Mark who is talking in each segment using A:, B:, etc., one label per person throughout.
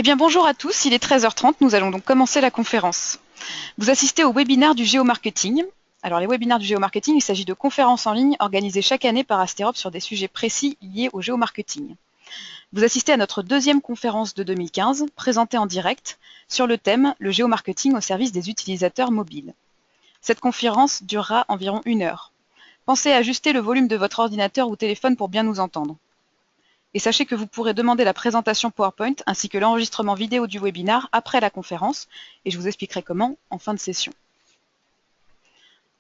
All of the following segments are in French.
A: Eh bien bonjour à tous, il est 13h30, nous allons donc commencer la conférence. Vous assistez au webinaire du géomarketing. Alors les webinaires du géomarketing, il s'agit de conférences en ligne organisées chaque année par Asterop sur des sujets précis liés au géomarketing. Vous assistez à notre deuxième conférence de 2015, présentée en direct, sur le thème « Le géomarketing au service des utilisateurs mobiles ». Cette conférence durera environ 1 heure. Pensez à ajuster le volume de votre ordinateur ou téléphone pour bien nous entendre. Et sachez que vous pourrez demander la présentation PowerPoint ainsi que l'enregistrement vidéo du webinaire après la conférence, et je vous expliquerai comment en fin de session.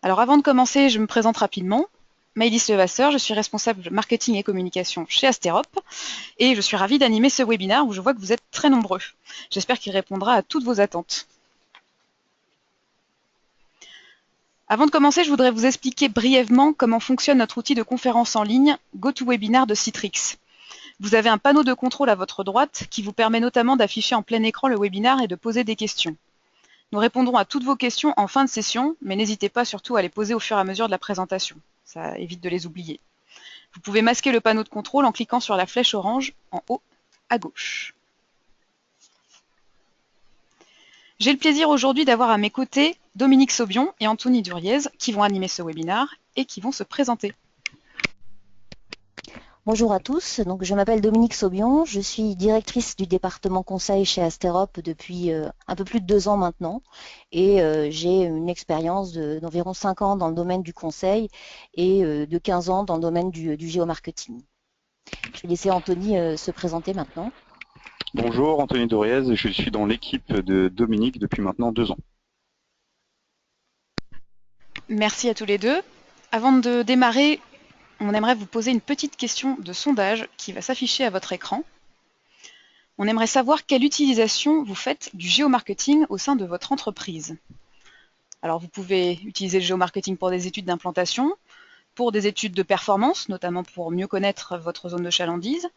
A: Alors avant de commencer, je me présente rapidement. Maëlys Levasseur, je suis responsable marketing et communication chez Asterop, et je suis ravie d'animer ce webinaire où je vois que vous êtes très nombreux. J'espère qu'il répondra à toutes vos attentes. Avant de commencer, je voudrais vous expliquer brièvement comment fonctionne notre outil de conférence en ligne GoToWebinar de Citrix. Vous avez un panneau de contrôle à votre droite qui vous permet notamment d'afficher en plein écran le webinaire et de poser des questions. Nous répondrons à toutes vos questions en fin de session, mais n'hésitez pas surtout à les poser au fur et à mesure de la présentation. Ça évite de les oublier. Vous pouvez masquer le panneau de contrôle en cliquant sur la flèche orange en haut à gauche. J'ai le plaisir aujourd'hui d'avoir à mes côtés Dominique Saubion et Anthony Duriez qui vont animer ce webinaire et qui vont se présenter.
B: Bonjour à tous, donc je m'appelle Dominique Saubion, je suis directrice du département conseil chez Asterop depuis un peu plus de 2 ans maintenant et j'ai une expérience d'environ 5 ans dans le domaine du conseil et de 15 ans dans le domaine du géomarketing. Je vais laisser Anthony se présenter maintenant.
C: Bonjour, Anthony Doriez, je suis dans l'équipe de Dominique depuis maintenant 2 ans.
A: Merci à tous les deux. Avant de démarrer, on aimerait vous poser une petite question de sondage qui va s'afficher à votre écran. On aimerait savoir quelle utilisation vous faites du géomarketing au sein de votre entreprise. Alors vous pouvez utiliser le géomarketing pour des études d'implantation, pour des études de performance, notamment pour mieux connaître votre zone de chalandise,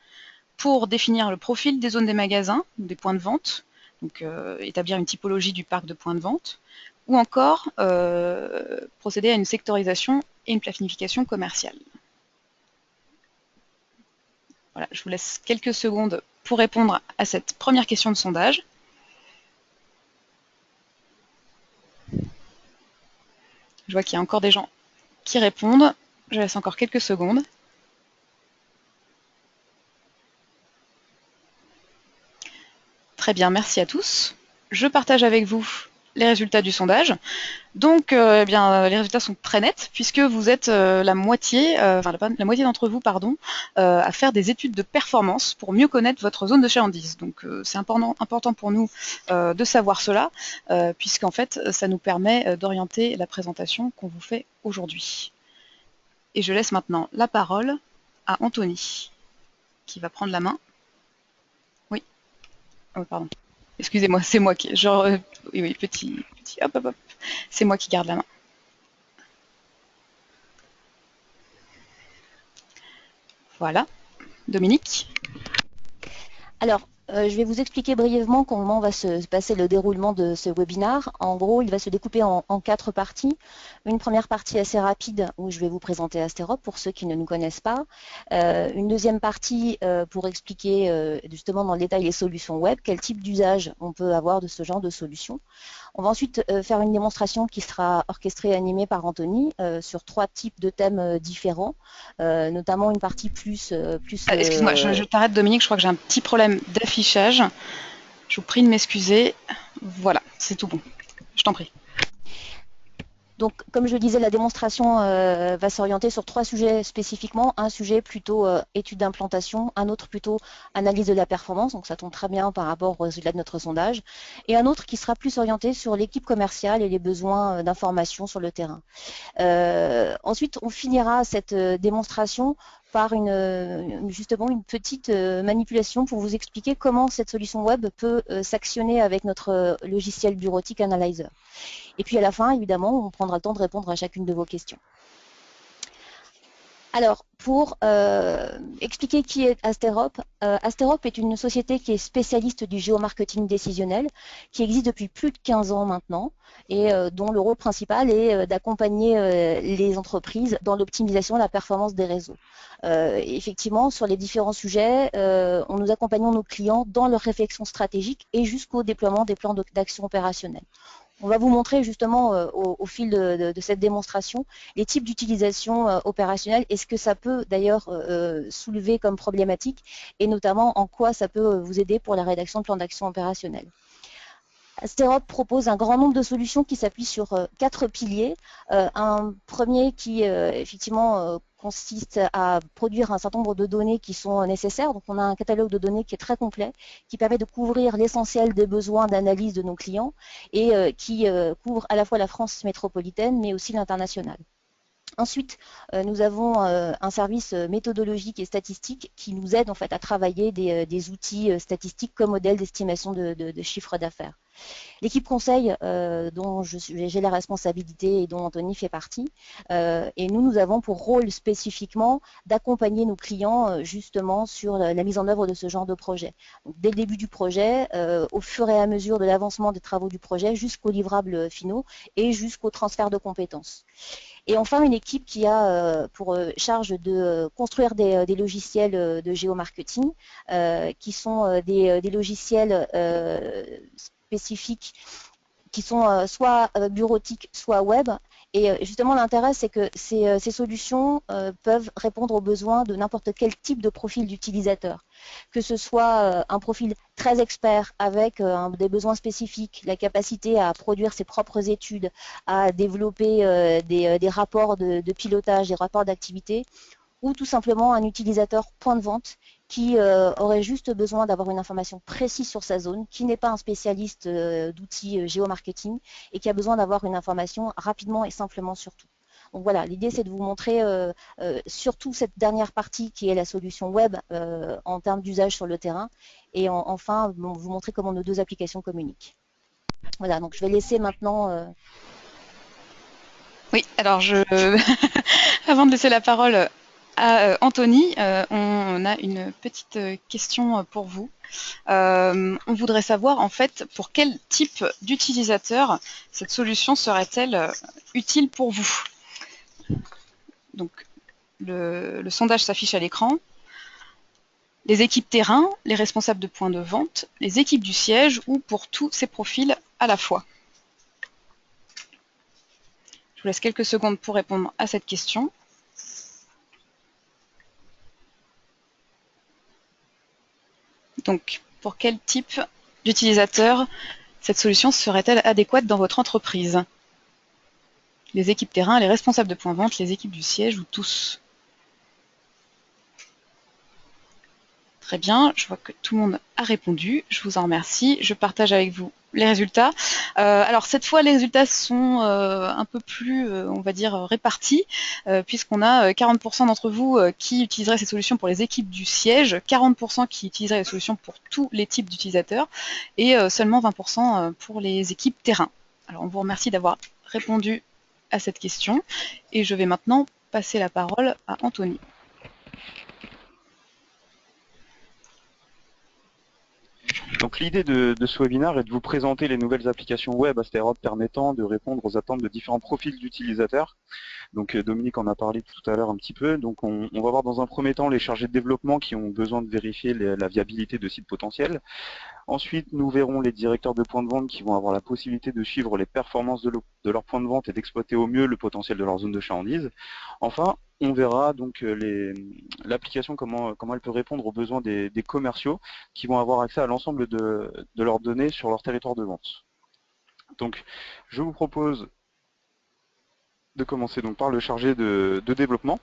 A: pour définir le profil des zones des magasins, des points de vente, donc établir une typologie du parc de points de vente, ou encore procéder à une sectorisation et une planification commerciale. Voilà, je vous laisse quelques secondes pour répondre à cette première question de sondage. Je vois qu'il y a encore des gens qui répondent. Je laisse encore quelques secondes. Très bien, merci à tous. Je partage avec vous les résultats du sondage. Donc, eh bien, les résultats sont très nets puisque vous êtes la moitié d'entre vous, à faire des études de performance pour mieux connaître votre zone de chalandise. Donc, c'est important pour nous de savoir cela, puisqu'en fait, ça nous permet d'orienter la présentation qu'on vous fait aujourd'hui. Et je laisse maintenant la parole à Anthony, qui va prendre la main. Oui. Oh, pardon. Excusez-moi, c'est moi qui... oui, petit... Hop. C'est moi qui garde la main. Voilà. Dominique.
B: Alors, je vais vous expliquer brièvement comment va se passer le déroulement de ce webinaire. En gros, il va se découper en 4 parties. Une première partie assez rapide où je vais vous présenter Asterop pour ceux qui ne nous connaissent pas. Une deuxième partie pour expliquer justement dans le détail les solutions web, quel type d'usage on peut avoir de ce genre de solutions. On va ensuite faire une démonstration qui sera orchestrée et animée par Anthony sur 3 types de thèmes différents, notamment une partie plus...
A: Excuse-moi, je t'arrête Dominique, je crois que j'ai un petit problème d'affichage. Je vous prie de m'excuser. Voilà, c'est tout bon. Je t'en prie.
B: Donc, comme je le disais, la démonstration va s'orienter sur 3 sujets spécifiquement. Un sujet plutôt étude d'implantation, un autre plutôt analyse de la performance, donc ça tombe très bien par rapport aux résultats de notre sondage, et un autre qui sera plus orienté sur l'équipe commerciale et les besoins d'information sur le terrain. Ensuite, on finira cette démonstration par justement une petite manipulation pour vous expliquer comment cette solution web peut s'actionner avec notre logiciel bureautique Analyzer. Et puis à la fin, évidemment, on prendra le temps de répondre à chacune de vos questions. Alors, pour expliquer qui est Asterop, Asterop est une société qui est spécialiste du géomarketing décisionnel, qui existe depuis plus de 15 ans maintenant et dont le rôle principal est d'accompagner les entreprises dans l'optimisation de la performance des réseaux. Effectivement, sur les différents sujets, nous accompagnons nos clients dans leur réflexion stratégique et jusqu'au déploiement des plans d'action opérationnelle. On va vous montrer justement au fil de cette démonstration les types d'utilisation opérationnelle et ce que ça peut d'ailleurs soulever comme problématique et notamment en quoi ça peut vous aider pour la rédaction de plans d'action opérationnels. Asterop propose un grand nombre de solutions qui s'appuient sur 4 piliers. Un premier qui effectivement consiste à produire un certain nombre de données qui sont nécessaires. Donc on a un catalogue de données qui est très complet, qui permet de couvrir l'essentiel des besoins d'analyse de nos clients et qui couvre à la fois la France métropolitaine mais aussi l'international. Ensuite, nous avons un service méthodologique et statistique qui nous aide en fait à travailler des outils statistiques comme modèle d'estimation de chiffre d'affaires. L'équipe conseil dont j'ai la responsabilité et dont Anthony fait partie, et nous avons pour rôle spécifiquement d'accompagner nos clients justement sur la mise en œuvre de ce genre de projet. Donc, dès le début du projet, au fur et à mesure de l'avancement des travaux du projet jusqu'aux livrables finaux et jusqu'au transfert de compétences. Et enfin, une équipe qui a pour charge de construire des logiciels de géomarketing, qui sont des logiciels spécifiques qui sont soit bureautiques, soit web. Et justement, l'intérêt, c'est que ces solutions peuvent répondre aux besoins de n'importe quel type de profil d'utilisateur. Que ce soit un profil très expert avec des besoins spécifiques, la capacité à produire ses propres études, à développer des rapports de pilotage, des rapports d'activité, ou tout simplement un utilisateur point de vente qui aurait juste besoin d'avoir une information précise sur sa zone, qui n'est pas un spécialiste d'outils géomarketing et qui a besoin d'avoir une information rapidement et simplement sur tout. Donc voilà, l'idée c'est de vous montrer surtout cette dernière partie qui est la solution web en termes d'usage sur le terrain et enfin vous montrer comment nos deux applications communiquent. Voilà, donc je vais laisser maintenant...
A: Oui, alors avant de laisser la parole à Anthony, on a une petite question pour vous. On voudrait savoir en fait pour quel type d'utilisateur cette solution serait-elle utile pour vous. Donc le sondage s'affiche à l'écran. Les équipes terrain, les responsables de points de vente, les équipes du siège ou pour tous ces profils à la fois. Je vous laisse quelques secondes pour répondre à cette question. Donc, pour quel type d'utilisateur cette solution serait-elle adéquate dans votre entreprise? Les équipes terrain, les responsables de points de vente, les équipes du siège ou tous? Très bien, je vois que tout le monde a répondu. Je vous en remercie. Je partage avec vous les résultats. Alors cette fois, les résultats sont un peu plus, on va dire, répartis, puisqu'on a 40% d'entre vous qui utiliseraient ces solutions pour les équipes du siège, 40% qui utiliseraient les solutions pour tous les types d'utilisateurs, et seulement 20% pour les équipes terrain. Alors on vous remercie d'avoir répondu à cette question, et je vais maintenant passer la parole à Anthony.
C: Donc l'idée de ce webinaire est de vous présenter les nouvelles applications web Asterop permettant de répondre aux attentes de différents profils d'utilisateurs. Donc Dominique en a parlé tout à l'heure un petit peu. Donc on va voir dans un premier temps les chargés de développement qui ont besoin de vérifier la viabilité de sites potentiels. Ensuite, nous verrons les directeurs de points de vente qui vont avoir la possibilité de suivre les performances de leurs points de vente et d'exploiter au mieux le potentiel de leur zone de chalandise. Enfin, on verra donc l'application, comment elle peut répondre aux besoins des commerciaux qui vont avoir accès à l'ensemble de leurs données sur leur territoire de vente. Donc, je vous propose de commencer donc par le chargé de développement.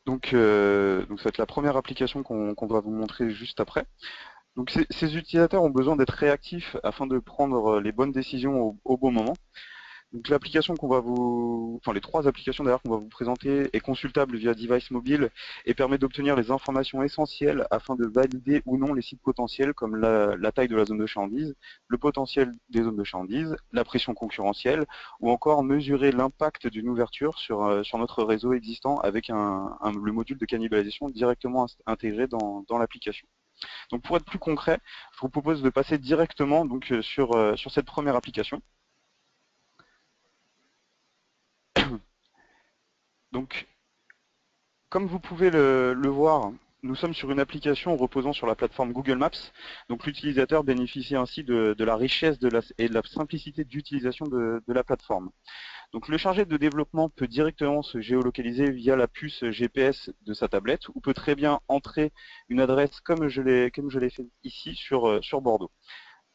C: Donc ça va être la première application qu'on va vous montrer juste après. Donc ces utilisateurs ont besoin d'être réactifs afin de prendre les bonnes décisions au bon moment. Donc l'application qu'on va enfin les 3 applications d'ailleurs qu'on va vous présenter est consultable via device mobile et permet d'obtenir les informations essentielles afin de valider ou non les sites potentiels comme la taille de la zone de chalandise, le potentiel des zones de chalandise, la pression concurrentielle ou encore mesurer l'impact d'une ouverture sur notre réseau existant avec le module de cannibalisation directement intégré dans l'application. Donc pour être plus concret, je vous propose de passer directement donc, sur cette première application. Donc, comme vous pouvez le voir, nous sommes sur une application reposant sur la plateforme Google Maps. Donc l'utilisateur bénéficie ainsi de la richesse et de la simplicité d'utilisation de la plateforme. Donc le chargé de développement peut directement se géolocaliser via la puce GPS de sa tablette ou peut très bien entrer une adresse comme je l'ai fait ici sur Bordeaux.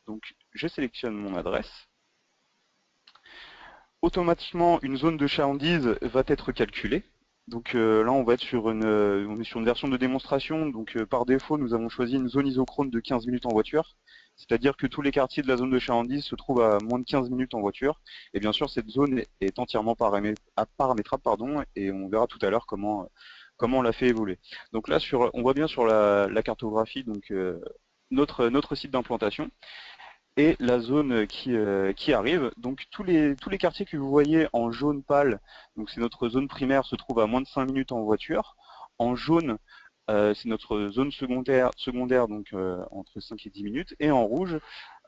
C: Donc je sélectionne mon adresse. Automatiquement, une zone de chalandise va être calculée. Donc là, on est sur une version de démonstration. Donc par défaut, nous avons choisi une zone isochrone de 15 minutes en voiture. C'est-à-dire que tous les quartiers de la zone de chalandise se trouvent à moins de 15 minutes en voiture. Et bien sûr, cette zone est entièrement paramétrable, et on verra tout à l'heure comment on l'a fait évoluer. Donc là, on voit bien sur la cartographie donc, notre site d'implantation et la zone qui arrive. Donc tous les quartiers que vous voyez en jaune pâle, donc c'est notre zone primaire, se trouve à moins de 5 minutes en voiture. En jaune, c'est notre zone secondaire donc entre 5 et 10 minutes. Et en rouge,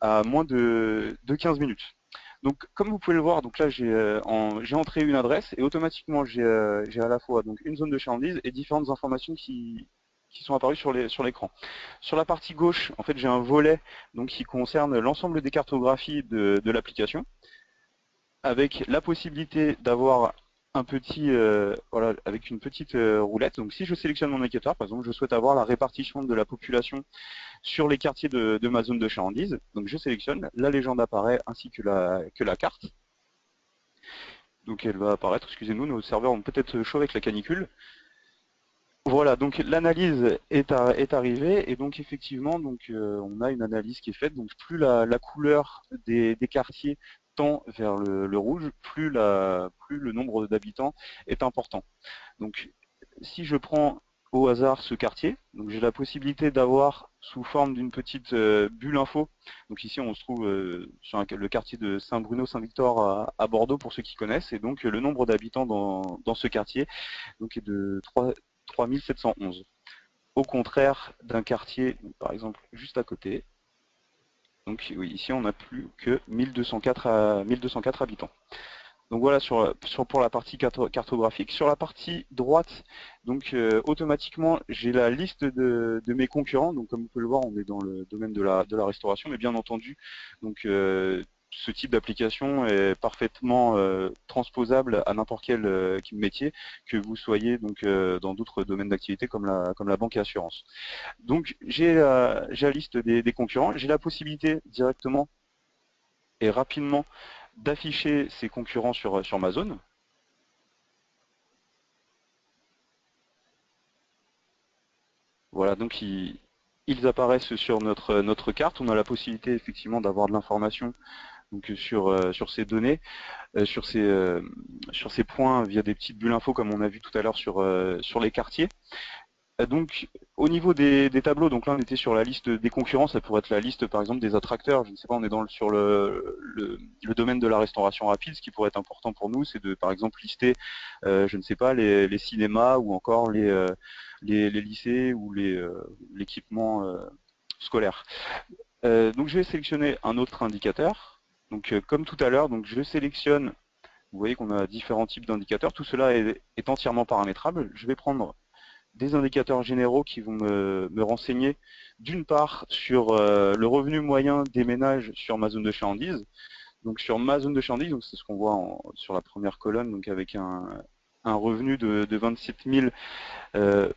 C: à moins de 15 minutes. Donc comme vous pouvez le voir, donc là j'ai entré une adresse et automatiquement j'ai à la fois donc une zone de chalandise et différentes informations qui sont apparues sur l'écran. Sur la partie gauche, en fait, j'ai un volet donc, qui concerne l'ensemble des cartographies de l'application, avec la possibilité d'avoir voilà, avec une petite roulette. Donc si je sélectionne mon indicateur, par exemple, je souhaite avoir la répartition de la population sur les quartiers de ma zone de chalandise. Donc je sélectionne, la légende apparaît ainsi que la carte. Donc elle va apparaître, excusez-nous, nos serveurs ont peut-être chaud avec la canicule. Voilà, donc l'analyse est arrivée et donc effectivement donc on a une analyse qui est faite. Donc plus la couleur des quartiers tend vers le rouge, plus le nombre d'habitants est important. Donc si je prends au hasard ce quartier, donc j'ai la possibilité d'avoir sous forme d'une petite bulle info. Donc ici on se trouve sur le quartier de Saint-Bruno-Saint-Victor à Bordeaux pour ceux qui connaissent, et donc le nombre d'habitants dans ce quartier donc, est de 3711. Au contraire d'un quartier, par exemple, juste à côté. Donc oui, ici on n'a plus que 1204 habitants. Donc voilà pour la partie cartographique. Sur la partie droite, donc automatiquement j'ai la liste de mes concurrents. Donc comme vous pouvez le voir, on est dans le domaine de la restauration, mais bien entendu, donc ce type d'application est parfaitement transposable à n'importe quel métier, que vous soyez donc dans d'autres domaines d'activité comme la banque et assurance. Donc j'ai la liste des concurrents, j'ai la possibilité directement et rapidement d'afficher ces concurrents sur ma zone. Voilà, donc ils apparaissent sur notre carte. On a la possibilité effectivement d'avoir de l'information donc sur ces données, sur ces points via des petites bulles info comme on a vu tout à l'heure sur les quartiers. Donc au niveau des tableaux, donc là on était sur la liste des concurrents, ça pourrait être la liste par exemple des attracteurs, je ne sais pas, on est sur le domaine de la restauration rapide. Ce qui pourrait être important pour nous, c'est de par exemple lister, je ne sais pas, les cinémas ou encore les lycées ou l'équipement scolaire. Donc je vais sélectionner un autre indicateur. Donc comme tout à l'heure, donc je sélectionne, vous voyez qu'on a différents types d'indicateurs, tout cela est entièrement paramétrable. Je vais prendre des indicateurs généraux qui vont me renseigner d'une part sur le revenu moyen des ménages sur ma zone de chalandise. Donc sur ma zone de chalandise, c'est ce qu'on voit sur la première colonne, donc avec un revenu de 27 000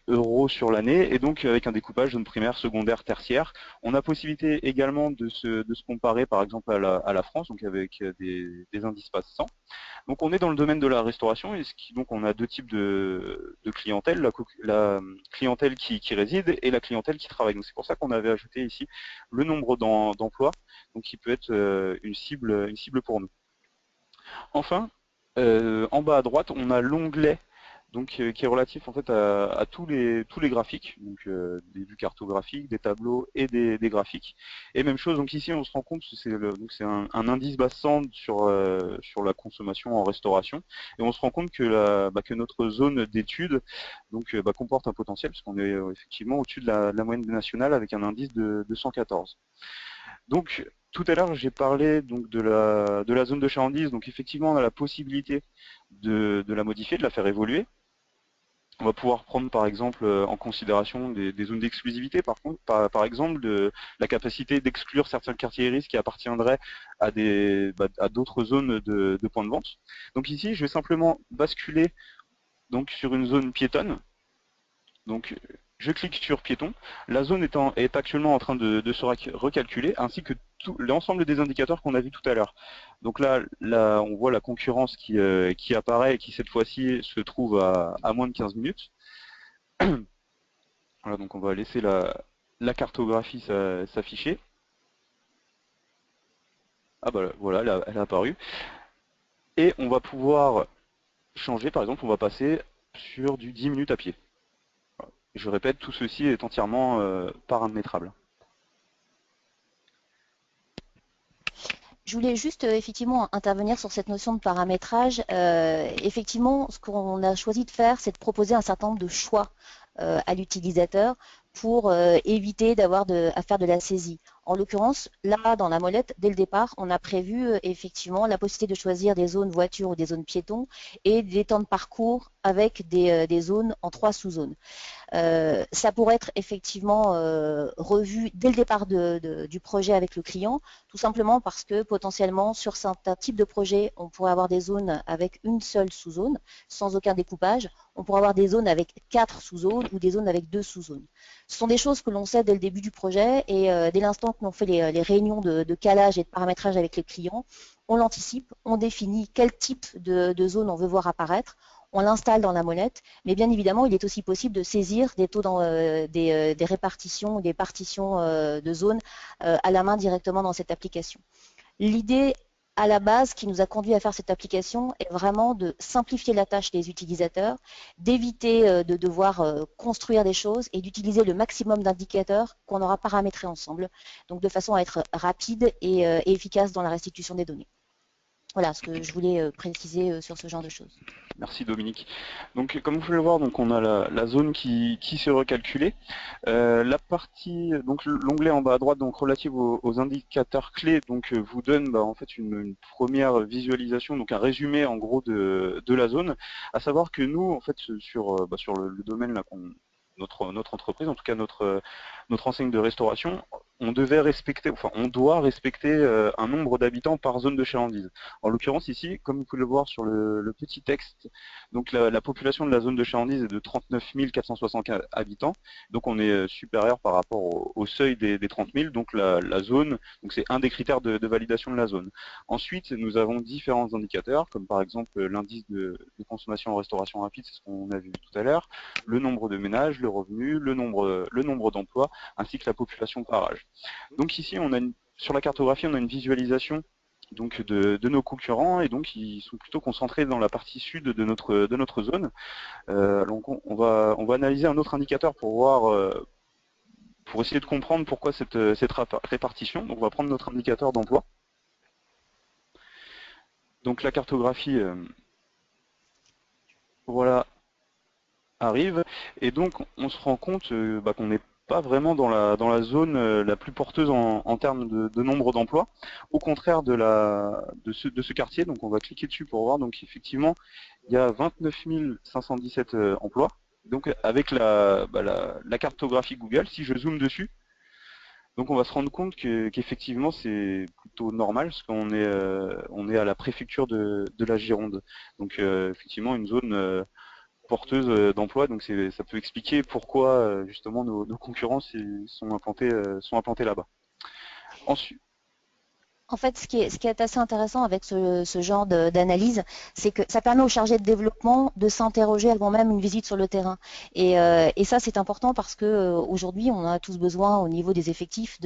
C: euros sur l'année, et donc avec un découpage zone primaire, secondaire, tertiaire. On a possibilité également de se comparer par exemple à la France, donc avec des indices passants. Donc on est dans le domaine de la restauration, et donc on a deux types de clientèle, la clientèle qui réside et la clientèle qui travaille. Donc c'est pour ça qu'on avait ajouté ici le nombre d'emplois, donc qui peut être une cible pour nous. Enfin, en bas à droite, on a l'onglet donc qui est relatif en fait à tous les graphiques, donc des vues cartographiques, des tableaux et des graphiques. Et même chose, donc ici on se rend compte que c'est un indice Bassand sur la consommation en restauration, et on se rend compte que notre zone d'étude donc comporte un potentiel, puisqu'on est effectivement au-dessus de la moyenne nationale avec un indice de 114. Donc tout à l'heure j'ai parlé donc de la zone de chalandise, donc effectivement on a la possibilité de la modifier, de la faire évoluer. On va pouvoir prendre par exemple en considération des zones d'exclusivité, par exemple de la capacité d'exclure certains quartiers risques qui appartiendraient à d'autres zones de points de vente. Donc ici, je vais simplement basculer donc sur une zone piétonne. Donc je clique sur piéton. La zone est actuellement en train de se recalculer, ainsi que l'ensemble des indicateurs qu'on a vus tout à l'heure. Donc là, on voit la concurrence qui apparaît et qui cette fois-ci se trouve à moins de 15 minutes. Voilà, donc on va laisser la cartographie s'afficher. Ah bah voilà, elle a apparu. Et on va pouvoir changer, par exemple, on va passer sur du 10 minutes à pied. Voilà. Je répète, tout ceci est entièrement paramétrable.
B: Je voulais juste effectivement intervenir sur cette notion de paramétrage. Effectivement, ce qu'on a choisi de faire, c'est de proposer un certain nombre de choix à l'utilisateur pour éviter d'avoir à faire de la saisie. En l'occurrence, là, dans la molette, dès le départ, on a prévu effectivement la possibilité de choisir des zones voitures ou des zones piétons et des temps de parcours avec des zones en 3 sous-zones. Ça pourrait être effectivement revu dès le départ du projet avec le client, tout simplement parce que potentiellement sur certains types de projets, on pourrait avoir des zones avec une seule sous-zone, sans aucun découpage. On pourrait avoir des zones avec 4 sous-zones ou des zones avec 2 sous-zones. Ce sont des choses que l'on sait dès le début du projet et dès l'instant que l'on fait les réunions de calage et de paramétrage avec les clients, on l'anticipe, on définit quel type de zone on veut voir apparaître, on l'installe dans la molette, mais bien évidemment, il est aussi possible de saisir des taux des répartitions, des partitions de zones à la main directement dans cette application. L'idée à la base qui nous a conduit à faire cette application est vraiment de simplifier la tâche des utilisateurs, d'éviter de devoir construire des choses et d'utiliser le maximum d'indicateurs qu'on aura paramétrés ensemble, donc de façon à être rapide et efficace dans la restitution des données. Voilà ce que je voulais préciser sur ce genre de choses.
C: Merci Dominique. Donc comme vous pouvez le voir, donc on a la zone qui s'est recalculée. La partie, donc l'onglet en bas à droite, donc relative aux indicateurs clés, donc vous donne en fait une première visualisation, donc un résumé en gros de la zone. À savoir que nous, en fait, sur le domaine là notre entreprise, en tout cas notre enseigne de restauration, on doit respecter un nombre d'habitants par zone de chalandise. En l'occurrence ici, comme vous pouvez le voir sur le petit texte, donc la population de la zone de chalandise est de 39 460 habitants, donc on est supérieur par rapport au seuil des 30 000, donc la zone, donc c'est un des critères de validation de la zone. Ensuite, nous avons différents indicateurs, comme par exemple l'indice de consommation en restauration rapide, c'est ce qu'on a vu tout à l'heure, le nombre de ménages, le revenu, le nombre d'emplois, ainsi que la population par âge. Donc ici, sur la cartographie, on a une visualisation donc de nos concurrents, et donc ils sont plutôt concentrés dans la partie sud de notre zone. Donc on va analyser un autre indicateur pour voir, pour essayer de comprendre pourquoi cette répartition. Donc on va prendre notre indicateur d'emploi. Donc la cartographie, voilà, arrive, et donc on se rend compte qu'on n'est pas vraiment dans la zone la plus porteuse en termes de nombre d'emplois, au contraire de ce quartier. Donc on va cliquer dessus pour voir, donc effectivement il y a 29 517 emplois, donc avec la cartographie Google, si je zoome dessus, donc on va se rendre compte qu'effectivement c'est plutôt normal, parce qu'on est à la préfecture de la Gironde, donc effectivement une zone porteuse d'emploi, donc ça peut expliquer pourquoi justement nos concurrents sont implantés là-bas. Ensuite,
B: En fait, ce qui est assez intéressant avec ce genre d'analyse, c'est que ça permet aux chargés de développement de s'interroger avant même une visite sur le terrain. Et ça, c'est important parce que aujourd'hui, on a tous besoin au niveau des effectifs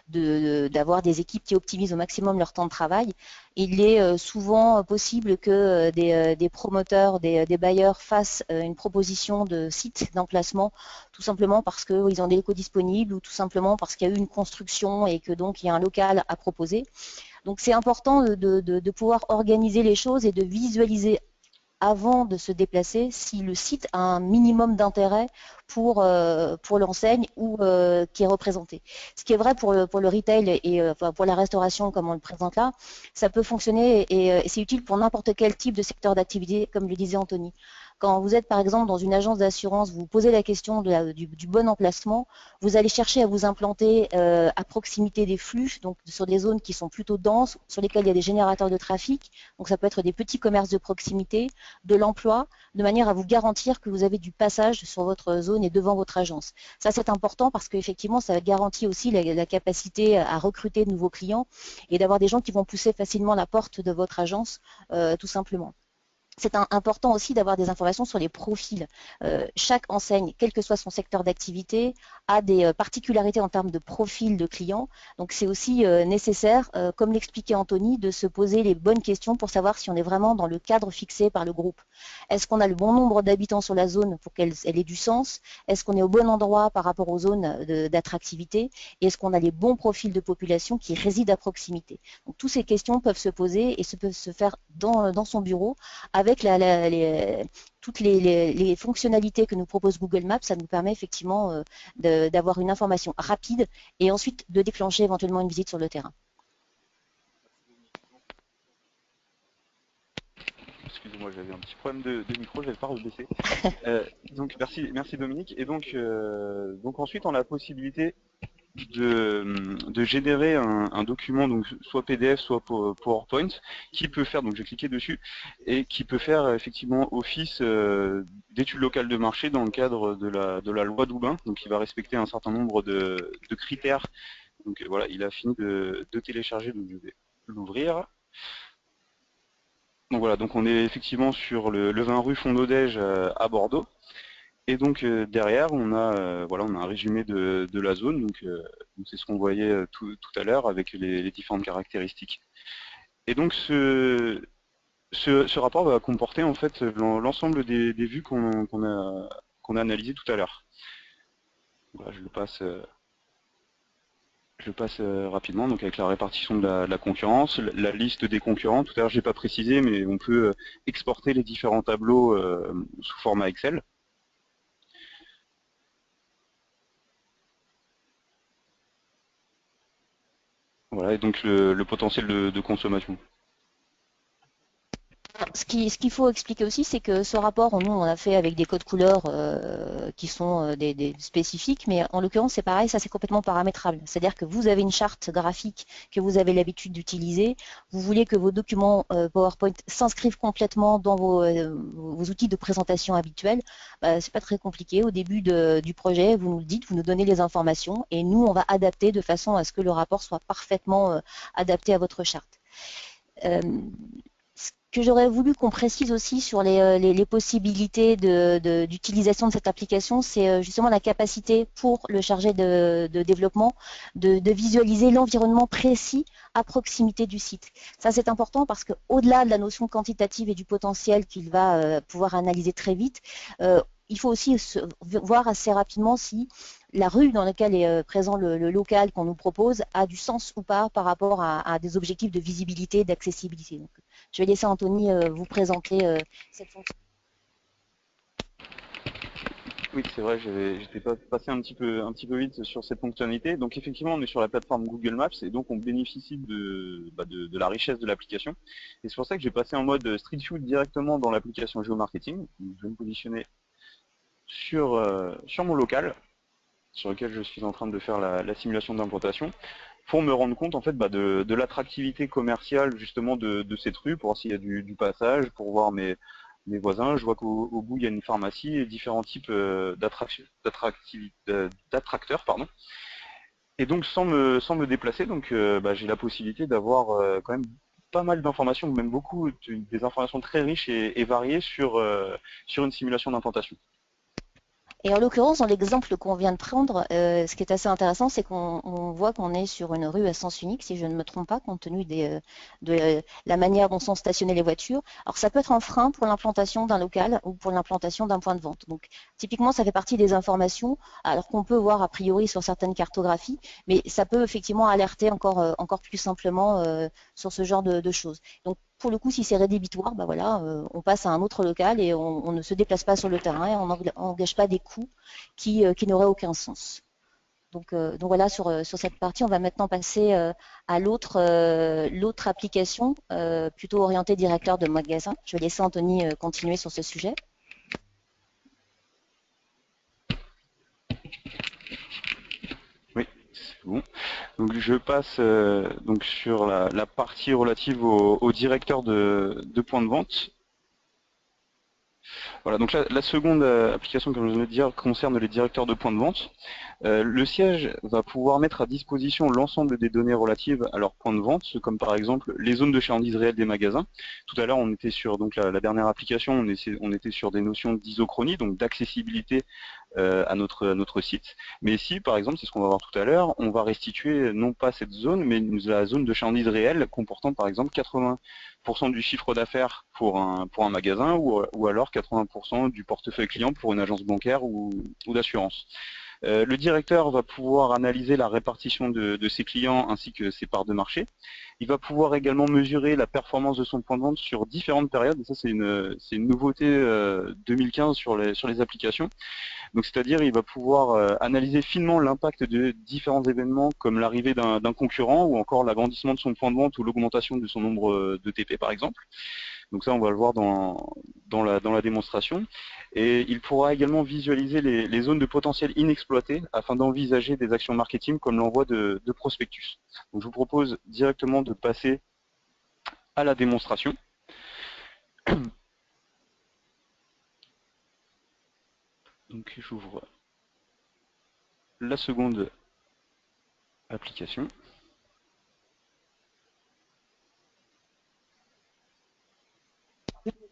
B: d'avoir des équipes qui optimisent au maximum leur temps de travail. Il est souvent possible que des promoteurs, des bailleurs fassent une proposition de site d'emplacement, tout simplement parce qu'ils ont des locaux disponibles ou tout simplement parce qu'il y a eu une construction et que donc il y a un local à proposer. Donc c'est important de pouvoir organiser les choses et de visualiser avant de se déplacer si le site a un minimum d'intérêt pour l'enseigne ou qui est représenté. Ce qui est vrai pour le retail et enfin, pour la restauration comme on le présente là, ça peut fonctionner et c'est utile pour n'importe quel type de secteur d'activité, comme le disait Anthony. Quand vous êtes par exemple dans une agence d'assurance, vous vous posez la question du bon emplacement, vous allez chercher à vous implanter à proximité des flux, donc sur des zones qui sont plutôt denses, sur lesquelles il y a des générateurs de trafic, donc ça peut être des petits commerces de proximité, de l'emploi, de manière à vous garantir que vous avez du passage sur votre zone et devant votre agence. Ça, c'est important parce qu'effectivement, ça garantit aussi la capacité à recruter de nouveaux clients et d'avoir des gens qui vont pousser facilement la porte de votre agence, tout simplement. C'est important aussi d'avoir des informations sur les profils. Chaque enseigne, quel que soit son secteur d'activité, a des particularités en termes de profil de client. Donc c'est aussi nécessaire, comme l'expliquait Anthony, de se poser les bonnes questions pour savoir si on est vraiment dans le cadre fixé par le groupe. Est-ce qu'on a le bon nombre d'habitants sur la zone pour qu'elle ait du sens? Est-ce qu'on est au bon endroit par rapport aux zones d'attractivité? Et est-ce qu'on a les bons profils de population qui résident à proximité? Donc toutes ces questions peuvent se poser et peuvent se faire dans son bureau avec toutes les fonctionnalités que nous propose Google Maps. Ça nous permet effectivement d'avoir une information rapide et ensuite de déclencher éventuellement une visite sur le terrain.
C: Excusez-moi, j'avais un petit problème de micro, je vais pas rebaisser. Donc merci Dominique. Et donc ensuite on a la possibilité de générer un document, donc soit PDF, soit PowerPoint, qui peut faire, donc je vais cliquer dessus, et qui peut faire effectivement office d'études locales de marché dans le cadre de la loi Doubin, donc il va respecter un certain nombre de critères. Donc voilà, il a fini de télécharger, donc je vais l'ouvrir. Donc voilà, donc on est effectivement sur le 20 rue Fond-d'Odège à Bordeaux. Et donc derrière, on a un résumé de la zone, donc c'est ce qu'on voyait tout à l'heure avec les différentes caractéristiques. Et donc ce rapport va comporter en fait l'ensemble des vues qu'on a analysées tout à l'heure. Voilà, je le passe rapidement, donc avec la répartition de la concurrence, la liste des concurrents. Tout à l'heure, j'ai pas précisé, mais on peut exporter les différents tableaux sous format Excel. Voilà, et donc le potentiel de consommation.
B: Ce qu'il faut expliquer aussi, c'est que ce rapport, nous, on l'a fait avec des codes couleurs qui sont des spécifiques, mais en l'occurrence, c'est pareil, ça c'est complètement paramétrable. C'est-à-dire que vous avez une charte graphique que vous avez l'habitude d'utiliser, vous voulez que vos documents PowerPoint s'inscrivent complètement dans vos outils de présentation habituels, c'est pas très compliqué. Au début du projet, vous nous le dites, vous nous donnez les informations, et nous, on va adapter de façon à ce que le rapport soit parfaitement adapté à votre charte. Que j'aurais voulu qu'on précise aussi sur les possibilités d'utilisation de cette application, c'est justement la capacité pour le chargé de développement de visualiser l'environnement précis à proximité du site. Ça, c'est important parce qu'au-delà de la notion quantitative et du potentiel qu'il va pouvoir analyser très vite, il faut aussi voir assez rapidement si la rue dans laquelle est présent le local qu'on nous propose a du sens ou pas par rapport à des objectifs de visibilité, d'accessibilité. Donc, je vais laisser Anthony vous présenter cette fonction.
C: Oui, c'est vrai, j'étais passé un petit peu vite sur cette fonctionnalité. Donc effectivement, on est sur la plateforme Google Maps et donc on bénéficie de la richesse de l'application. Et c'est pour ça que j'ai passé en mode Street View directement dans l'application Géomarketing. Je vais me positionner sur mon local, sur lequel je suis en train de faire la simulation d'implantation, pour me rendre compte en fait de l'attractivité commerciale justement de cette rue, pour voir s'il y a du passage, pour voir mes voisins. Je vois qu'au bout il y a une pharmacie et différents types d'attracteurs, pardon. Et donc sans me déplacer, donc j'ai la possibilité d'avoir quand même pas mal d'informations, même beaucoup des informations très riches et variées sur une simulation d'implantation.
B: Et en l'occurrence, dans l'exemple qu'on vient de prendre, ce qui est assez intéressant, c'est qu'on voit qu'on est sur une rue à sens unique, si je ne me trompe pas, compte tenu de la manière dont sont stationnées les voitures. Alors ça peut être un frein pour l'implantation d'un local ou pour l'implantation d'un point de vente. Donc typiquement, ça fait partie des informations, alors qu'on peut voir a priori sur certaines cartographies, mais ça peut effectivement alerter encore plus simplement sur ce genre de choses. Donc pour le coup, si c'est rédhibitoire, bah voilà, on passe à un autre local et on ne se déplace pas sur le terrain et on n'engage pas des coûts qui n'auraient aucun sens. Donc voilà, sur cette partie, on va maintenant passer à l'autre application, plutôt orientée directeur de magasin. Je vais laisser Anthony continuer sur ce sujet.
C: Oui, c'est bon. Donc je passe donc sur la partie relative au directeur de point de vente. Voilà, donc la seconde application, comme je viens de dire, concerne les directeurs de points de vente. Le siège va pouvoir mettre à disposition l'ensemble des données relatives à leurs points de vente, comme par exemple les zones de chalandise réelles des magasins. Tout à l'heure, on était sur donc la dernière application, on était sur des notions d'isochronie, donc d'accessibilité à notre site. Mais ici, par exemple, c'est ce qu'on va voir tout à l'heure, on va restituer non pas cette zone, mais la zone de chalandise réelle comportant par exemple 80% du chiffre d'affaires pour un magasin ou alors 80% du portefeuille client pour une agence bancaire ou d'assurance. Le directeur va pouvoir analyser la répartition de ses clients ainsi que ses parts de marché. Il va pouvoir également mesurer la performance de son point de vente sur différentes périodes. Et ça, c'est une nouveauté 2015 sur les applications. Donc, c'est-à-dire, il va pouvoir analyser finement l'impact de différents événements comme l'arrivée d'un concurrent ou encore l'agrandissement de son point de vente ou l'augmentation de son nombre de TP, par exemple. Donc ça, on va le voir dans la démonstration. Et il pourra également visualiser les zones de potentiel inexploitées afin d'envisager des actions marketing comme l'envoi de prospectus. Donc je vous propose directement de passer à la démonstration. Donc j'ouvre la seconde application.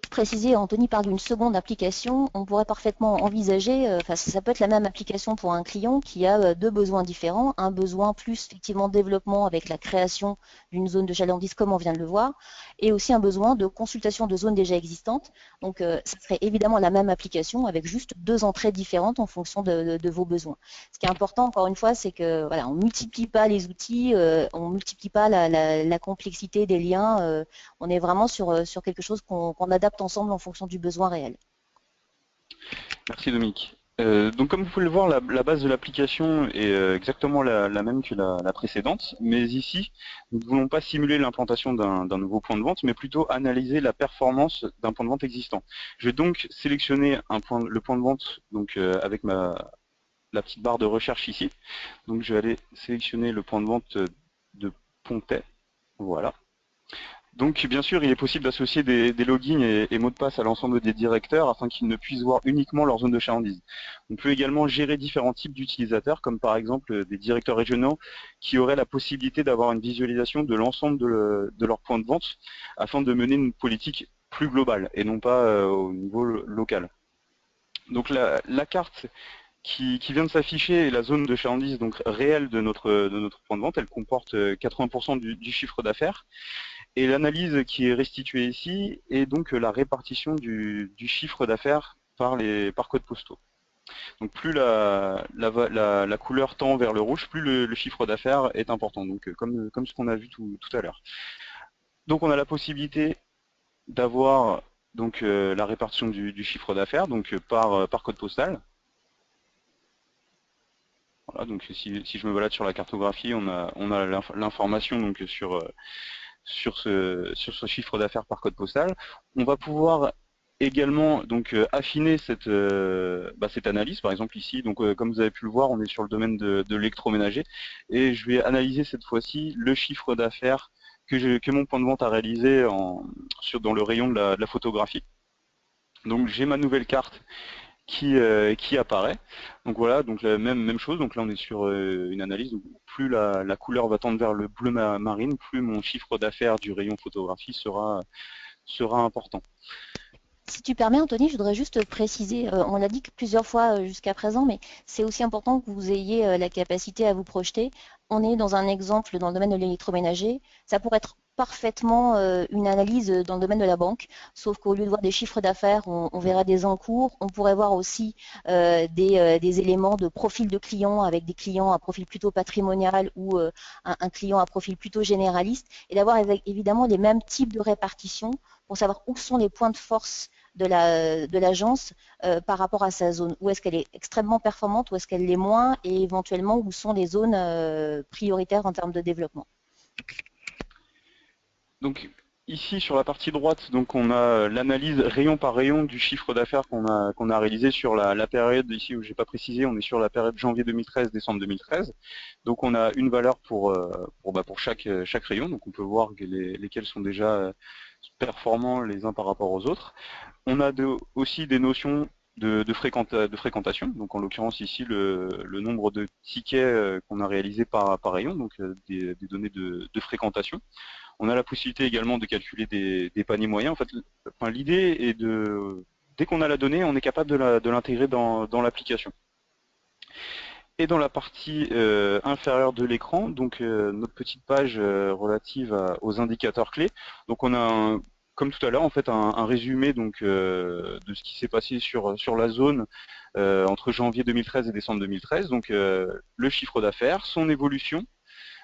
B: Préciser, Anthony parle d'une seconde application, on pourrait parfaitement envisager, ça peut être la même application pour un client qui a deux besoins différents, un besoin plus effectivement développement avec la création d'une zone de chalandise comme on vient de le voir, et aussi un besoin de consultation de zones déjà existantes. Donc ça serait évidemment la même application avec juste deux entrées différentes en fonction de vos besoins. Ce qui est important, encore une fois, c'est que voilà, on ne multiplie pas les outils, on ne multiplie pas la complexité des liens, on est vraiment sur quelque chose qu'on adapte ensemble en fonction du besoin réel.
C: Merci Dominique. Donc comme vous pouvez le voir, la base de l'application est exactement la même que la précédente, mais ici, nous ne voulons pas simuler l'implantation d'un nouveau point de vente, mais plutôt analyser la performance d'un point de vente existant. Je vais donc sélectionner le point de vente donc, avec la petite barre de recherche ici. Donc je vais aller sélectionner le point de vente de Pontet. Voilà. Donc bien sûr, il est possible d'associer des logins et mots de passe à l'ensemble des directeurs afin qu'ils ne puissent voir uniquement leur zone de chalandise. On peut également gérer différents types d'utilisateurs, comme par exemple des directeurs régionaux qui auraient la possibilité d'avoir une visualisation de l'ensemble de leurs points de vente afin de mener une politique plus globale et non pas au niveau local. Donc la carte qui vient de s'afficher est la zone de chalandise donc réelle de notre point de vente. Elle comporte 80% du chiffre d'affaires. Et l'analyse qui est restituée ici est donc la répartition du chiffre d'affaires par codes postaux. Donc plus la couleur tend vers le rouge, plus le chiffre d'affaires est important, donc comme ce qu'on a vu tout à l'heure. Donc on a la possibilité d'avoir donc la répartition du chiffre d'affaires donc par code postal. Voilà, donc si je me balade sur la cartographie, on a l'information donc sur ce chiffre d'affaires par code postal. On va pouvoir également donc affiner cette analyse. Par exemple ici, donc comme vous avez pu le voir, on est sur le domaine de l'électroménager et je vais analyser cette fois-ci le chiffre d'affaires que mon point de vente a réalisé dans le rayon de la photographie. Donc j'ai ma nouvelle carte qui apparaît. Donc voilà, donc la même chose. Donc là on est sur une analyse. Donc plus la couleur va tendre vers le bleu marine, plus mon chiffre d'affaires du rayon photographie sera important.
B: Si tu permets, Anthony, je voudrais juste préciser, on l'a dit plusieurs fois jusqu'à présent, mais c'est aussi important que vous ayez la capacité à vous projeter. On est dans un exemple dans le domaine de l'électroménager. Ça pourrait être parfaitement une analyse dans le domaine de la banque, sauf qu'au lieu de voir des chiffres d'affaires, on verra des encours. On pourrait voir aussi des éléments de profil de clients avec des clients à profil plutôt patrimonial ou un client à profil plutôt généraliste, et d'avoir évidemment les mêmes types de répartition pour savoir où sont les points de force de l'agence par rapport à sa zone. Où est-ce qu'elle est extrêmement performante, où est-ce qu'elle l'est moins, et éventuellement où sont les zones prioritaires en termes de développement.
C: Donc ici sur la partie droite, donc on a l'analyse rayon par rayon du chiffre d'affaires qu'on a réalisé sur la période ici où j'ai pas précisé, on est sur la période janvier 2013 décembre 2013. Donc on a une valeur pour chaque rayon, donc on peut voir lesquels sont déjà performants les uns par rapport aux autres. On a aussi des notions de fréquentation, donc en l'occurrence ici le nombre de tickets qu'on a réalisé par rayon, donc des données de fréquentation. On a la possibilité également de calculer des paniers moyens. En fait, l'idée est dès qu'on a la donnée, on est capable de l'intégrer dans l'application. Et dans la partie inférieure de l'écran, donc notre petite page relative aux indicateurs clés. Donc on a comme tout à l'heure, en fait, un résumé donc de ce qui s'est passé sur la zone entre janvier 2013 et décembre 2013. Donc le chiffre d'affaires, son évolution,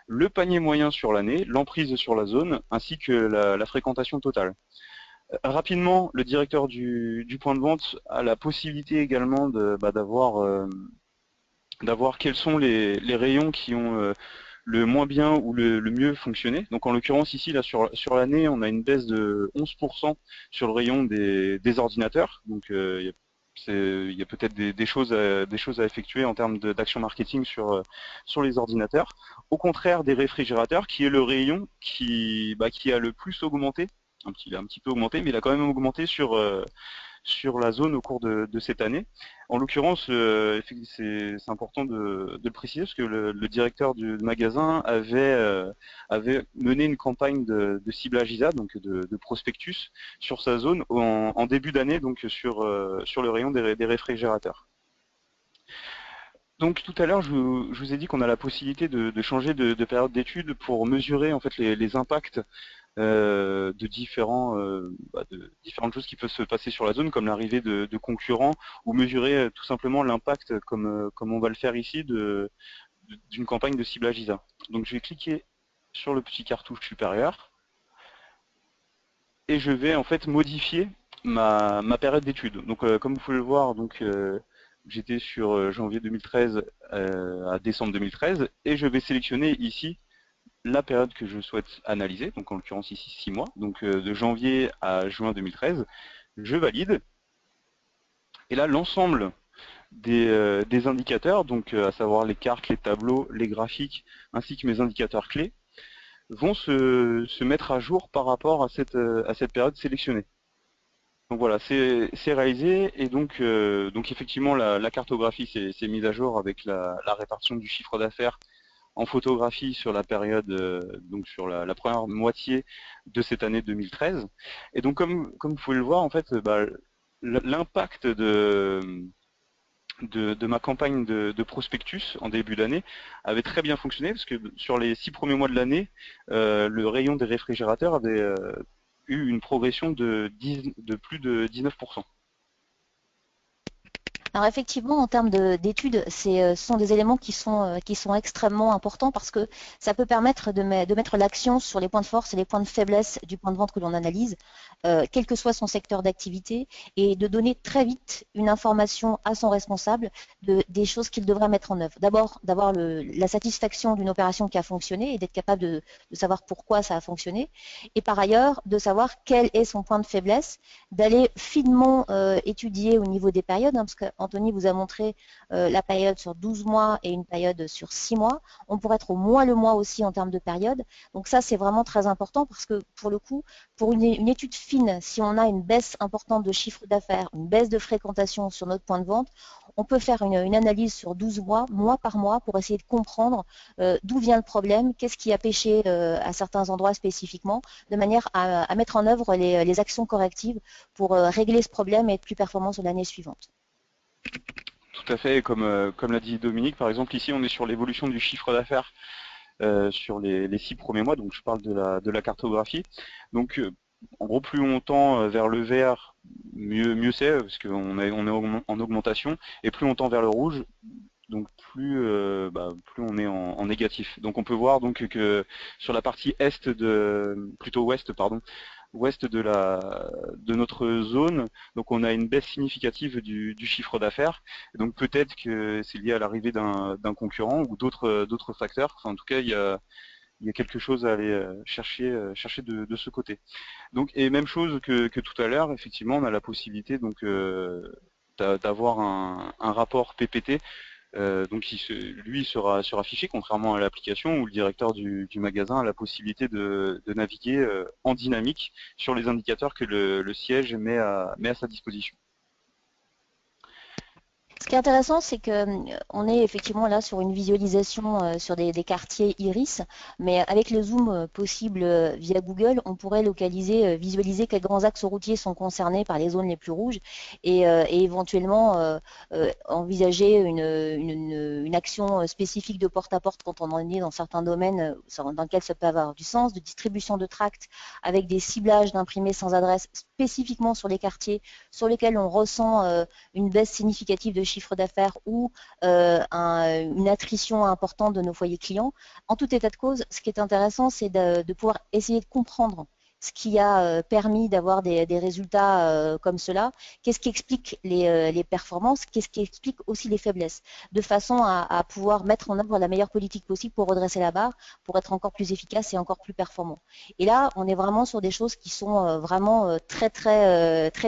C: le panier moyen sur l'année, l'emprise sur la zone, ainsi que la fréquentation totale. Rapidement, le directeur du point de vente a la possibilité également d'avoir quels sont les rayons qui ont le moins bien ou le mieux fonctionné. Donc en l'occurrence ici, là sur l'année, on a une baisse de 11% sur le rayon des ordinateurs. Donc il y a peut-être des choses à effectuer en termes d'action marketing sur les ordinateurs. Au contraire des réfrigérateurs, qui est le rayon qui a le plus augmenté. Il a un petit peu augmenté, mais il a quand même augmenté sur la zone au cours de cette année. En l'occurrence, c'est important de le préciser parce que le directeur du magasin avait mené une campagne de ciblage ISA, donc de prospectus, sur sa zone en début d'année, donc sur le rayon des réfrigérateurs. Donc tout à l'heure, je vous ai dit qu'on a la possibilité de changer de période d'étude pour mesurer en fait les impacts de différentes choses qui peuvent se passer sur la zone, comme l'arrivée de concurrents, ou mesurer tout simplement l'impact, comme on va le faire ici, d'une campagne de ciblage ISA. Donc je vais cliquer sur le petit cartouche supérieur, et je vais en fait modifier ma période d'étude. Donc comme vous pouvez le voir, j'étais sur janvier 2013 à décembre 2013, et je vais sélectionner ici la période que je souhaite analyser, donc en l'occurrence ici 6 mois, donc de janvier à juin 2013, je valide. Et là, l'ensemble des indicateurs, donc à savoir les cartes, les tableaux, les graphiques, ainsi que mes indicateurs clés, vont se mettre à jour par rapport à cette période sélectionnée. Donc voilà, c'est réalisé, et donc effectivement la cartographie s'est mise à jour avec la répartition du chiffre d'affaires en photographie sur la période, donc sur la première moitié de cette année 2013. Et donc comme vous pouvez le voir, en fait, l'impact de ma campagne de prospectus en début d'année avait très bien fonctionné, parce que sur les 6 premiers mois de l'année, le rayon des réfrigérateurs avait eu une progression de plus de 19%.
B: Alors effectivement, en termes d'études, ce sont des éléments qui sont extrêmement importants parce que ça peut permettre de mettre l'action sur les points de force et les points de faiblesse du point de vente que l'on analyse, quel que soit son secteur d'activité, et de donner très vite une information à son responsable des choses qu'il devrait mettre en œuvre. D'abord, d'avoir la satisfaction d'une opération qui a fonctionné et d'être capable de savoir pourquoi ça a fonctionné, et par ailleurs, de savoir quel est son point de faiblesse, d'aller finement étudier au niveau des périodes, parce que Anthony vous a montré la période sur 12 mois et une période sur 6 mois. On pourrait être au mois le mois aussi en termes de période. Donc ça, c'est vraiment très important parce que pour le coup, pour une étude fine, si on a une baisse importante de chiffre d'affaires, une baisse de fréquentation sur notre point de vente, on peut faire une analyse sur 12 mois, mois par mois, pour essayer de comprendre d'où vient le problème, qu'est-ce qui a péché à certains endroits spécifiquement, de manière à mettre en œuvre les actions correctives pour régler ce problème et être plus performant sur l'année suivante.
C: Tout à fait, comme l'a dit Dominique, par exemple ici on est sur l'évolution du chiffre d'affaires sur les 6 premiers mois, donc je parle de la cartographie. Donc en gros plus on tend vers le vert, mieux c'est, parce qu'on est en augmentation, et plus on tend vers le rouge, donc plus on est en négatif. Donc on peut voir donc que sur la partie plutôt ouest, pardon, ouest de notre zone, donc on a une baisse significative du chiffre d'affaires. Donc peut-être que c'est lié à l'arrivée d'un concurrent ou d'autres facteurs. Enfin, en tout cas, il y a quelque chose à aller chercher de ce côté. Donc, et même chose que tout à l'heure, effectivement, on a la possibilité donc d'avoir un rapport PPT. Donc lui sera affiché, contrairement à l'application où le directeur du magasin a la possibilité de naviguer en dynamique sur les indicateurs que le siège met à sa disposition.
B: Ce qui est intéressant, c'est qu'on est effectivement là sur une visualisation sur des quartiers iris, mais avec le zoom possible via Google, on pourrait visualiser quels grands axes routiers sont concernés par les zones les plus rouges et éventuellement envisager une action spécifique de porte-à-porte quand on en est dans certains domaines dans lesquels ça peut avoir du sens, de distribution de tracts avec des ciblages d'imprimés sans adresse spécifiquement sur les quartiers sur lesquels on ressent une baisse significative de chiffre d'affaires ou une attrition importante de nos foyers clients. En tout état de cause, ce qui est intéressant, c'est de pouvoir essayer de comprendre ce qui a permis d'avoir des résultats comme cela, qu'est-ce qui explique les performances, qu'est-ce qui explique aussi les faiblesses, de façon à pouvoir mettre en œuvre la meilleure politique possible pour redresser la barre, pour être encore plus efficace et encore plus performant. Et là, on est vraiment sur des choses qui sont vraiment très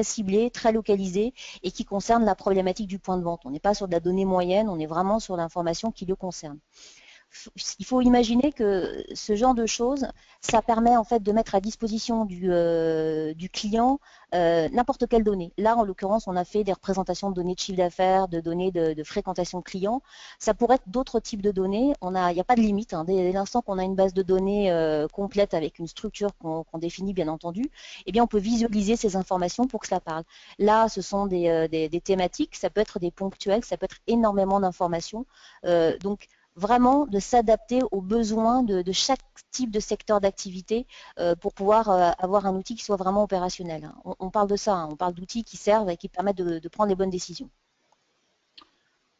B: ciblées, très localisées et qui concernent la problématique du point de vente. On n'est pas sur de la donnée moyenne, on est vraiment sur l'information qui le concerne. Il faut imaginer que ce genre de choses, ça permet en fait de mettre à disposition du client n'importe quelle donnée. Là, en l'occurrence, on a fait des représentations de données de chiffre d'affaires, de données de fréquentation client. Ça pourrait être d'autres types de données. Il n'y a pas de limite. Hein. Dès l'instant qu'on a une base de données complète avec une structure qu'on définit, bien entendu, eh bien, on peut visualiser ces informations pour que cela parle. Là, ce sont des thématiques. Ça peut être des ponctuels, ça peut être énormément d'informations. Donc, vraiment de s'adapter aux besoins de chaque type de secteur d'activité pour pouvoir avoir un outil qui soit vraiment opérationnel. Hein. On parle de ça, hein. On parle d'outils qui servent et qui permettent de prendre les bonnes décisions.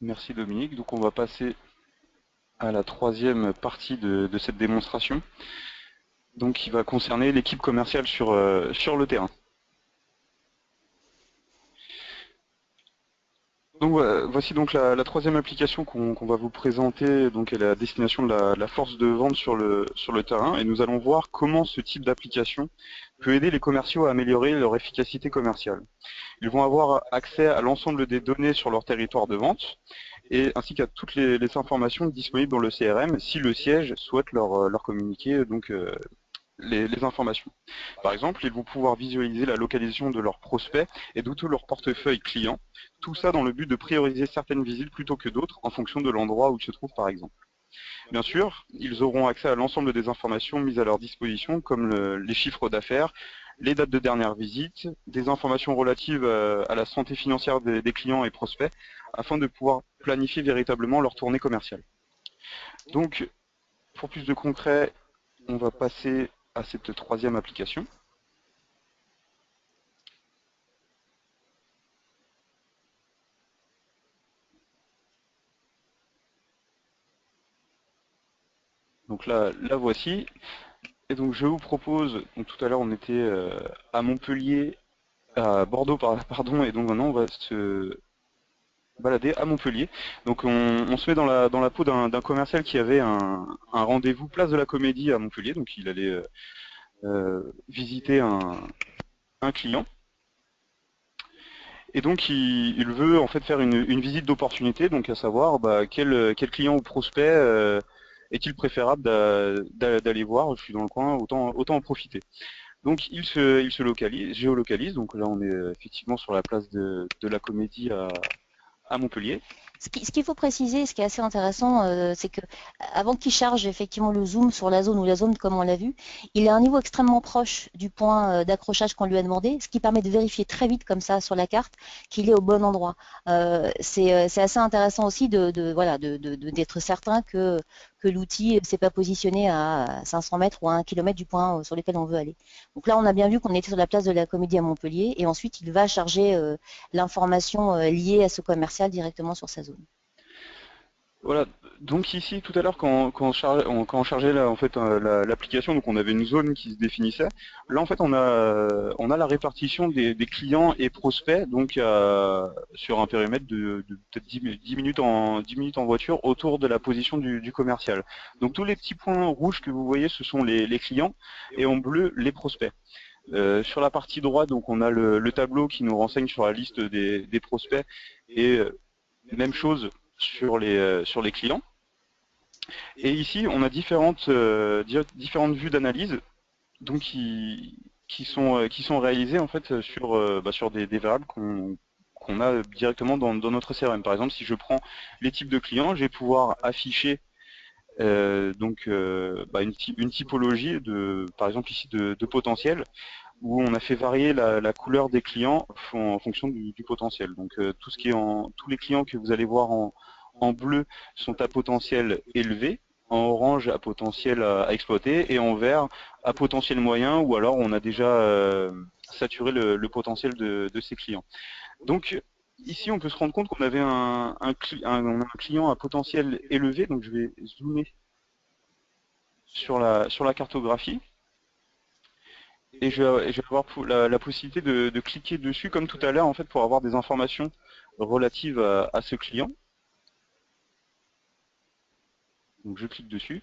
C: Merci Dominique. Donc on va passer à la troisième partie de cette démonstration, donc qui va concerner l'équipe commerciale sur le terrain. Donc voici donc la troisième application qu'on va vous présenter, donc à la destination de la force de vente sur le terrain, et nous allons voir comment ce type d'application peut aider les commerciaux à améliorer leur efficacité commerciale. Ils vont avoir accès à l'ensemble des données sur leur territoire de vente, et ainsi qu'à toutes les informations disponibles dans le CRM si le siège souhaite leur communiquer donc les informations. Par exemple, ils vont pouvoir visualiser la localisation de leurs prospects et de tout leur portefeuille client, tout ça dans le but de prioriser certaines visites plutôt que d'autres en fonction de l'endroit où ils se trouvent par exemple. Bien sûr, ils auront accès à l'ensemble des informations mises à leur disposition comme les chiffres d'affaires, les dates de dernière visite, des informations relatives à la santé financière des clients et prospects afin de pouvoir planifier véritablement leur tournée commerciale. Donc, pour plus de concret, on va passer à cette troisième application. Donc là voici. Et donc je vous propose, donc tout à l'heure on était à Montpellier, à Bordeaux pardon, et donc maintenant on va se balader à Montpellier. Donc on se met dans la peau d'un commercial qui avait un rendez-vous place de la Comédie à Montpellier, donc il allait visiter un client. Et donc il veut en fait faire une visite d'opportunité, donc à savoir quel client ou prospect est-il préférable d'aller voir, je suis dans le coin, autant en profiter. Donc il se géolocalise, donc là on est effectivement sur la place de la Comédie à Montpellier.
B: Ce qu'il faut préciser, ce qui est assez intéressant, c'est que avant qu'il charge effectivement le zoom sur la zone ou la zone comme on l'a vu, il est à un niveau extrêmement proche du point d'accrochage qu'on lui a demandé, ce qui permet de vérifier très vite comme ça sur la carte qu'il est au bon endroit. C'est assez intéressant aussi voilà, d'être certain que l'outil ne s'est pas positionné à 500 mètres ou à 1 km du point sur lequel on veut aller. Donc là, on a bien vu qu'on était sur la place de la Comédie à Montpellier et ensuite il va charger l'information liée à ce commercial directement sur sa zone.
C: Voilà, donc ici tout à l'heure quand on chargeait là, en fait, l'application, donc on avait une zone qui se définissait. Là en fait on a la répartition des clients et prospects donc sur un périmètre de peut-être 10 minutes en voiture autour de la position du commercial. Donc tous les petits points rouges que vous voyez ce sont les clients et en bleu les prospects. Sur la partie droite donc on a le tableau qui nous renseigne sur la liste des prospects et même chose sur les clients. Et ici, on a différentes vues d'analyse donc qui sont réalisées en fait sur des variables qu'on a directement dans notre CRM. Par exemple, si je prends les types de clients, je vais pouvoir afficher une typologie par exemple ici de potentiel, où on a fait varier la couleur des clients en fonction du potentiel. Donc tous les clients que vous allez voir en bleu sont à potentiel élevé, en orange à potentiel à exploiter, et en vert à potentiel moyen, ou alors on a déjà saturé le potentiel de ces clients. Donc ici on peut se rendre compte qu'on avait un client à potentiel élevé, donc je vais zoomer sur la cartographie. Et je vais avoir la possibilité de cliquer dessus comme tout à l'heure en fait pour avoir des informations relatives à ce client. Donc je clique dessus.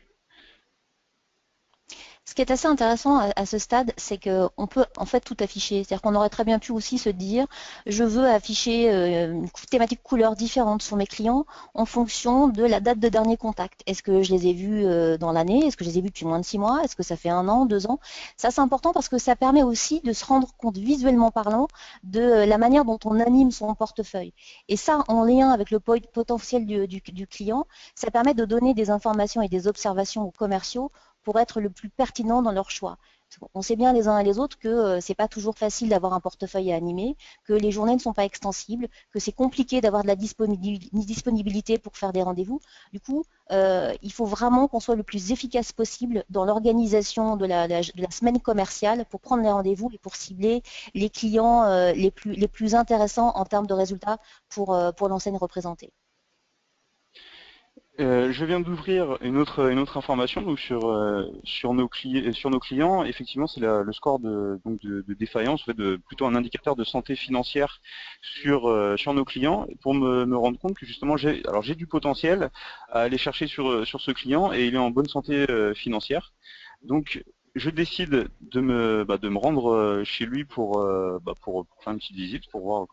B: Ce qui est assez intéressant à ce stade, c'est qu'on peut en fait tout afficher. C'est-à-dire qu'on aurait très bien pu aussi se dire, je veux afficher une thématique couleur différente sur mes clients en fonction de la date de dernier contact. Est-ce que je les ai vus dans l'année? Est-ce que je les ai vus depuis moins de 6 mois? Est-ce que ça fait 1 an, 2 ans? Ça, c'est important parce que ça permet aussi de se rendre compte visuellement parlant de la manière dont on anime son portefeuille. Et ça, en lien avec le potentiel du client, ça permet de donner des informations et des observations aux commerciaux pour être le plus pertinent dans leur choix. On sait bien les uns et les autres que c'est pas toujours facile d'avoir un portefeuille à animer, que les journées ne sont pas extensibles, que c'est compliqué d'avoir de la disponibilité pour faire des rendez-vous. Du coup, il faut vraiment qu'on soit le plus efficace possible dans l'organisation de la semaine commerciale pour prendre les rendez-vous et pour cibler les clients les plus intéressants en termes de résultats pour l'enseigne représentée.
C: Je viens d'ouvrir une autre information donc sur nos clients. Effectivement, c'est le score de défaillance, en fait, plutôt un indicateur de santé financière sur nos clients, pour me rendre compte que justement j'ai du potentiel à aller chercher sur ce client et il est en bonne santé financière. Donc je décide de me rendre chez lui pour faire une petite visite, pour voir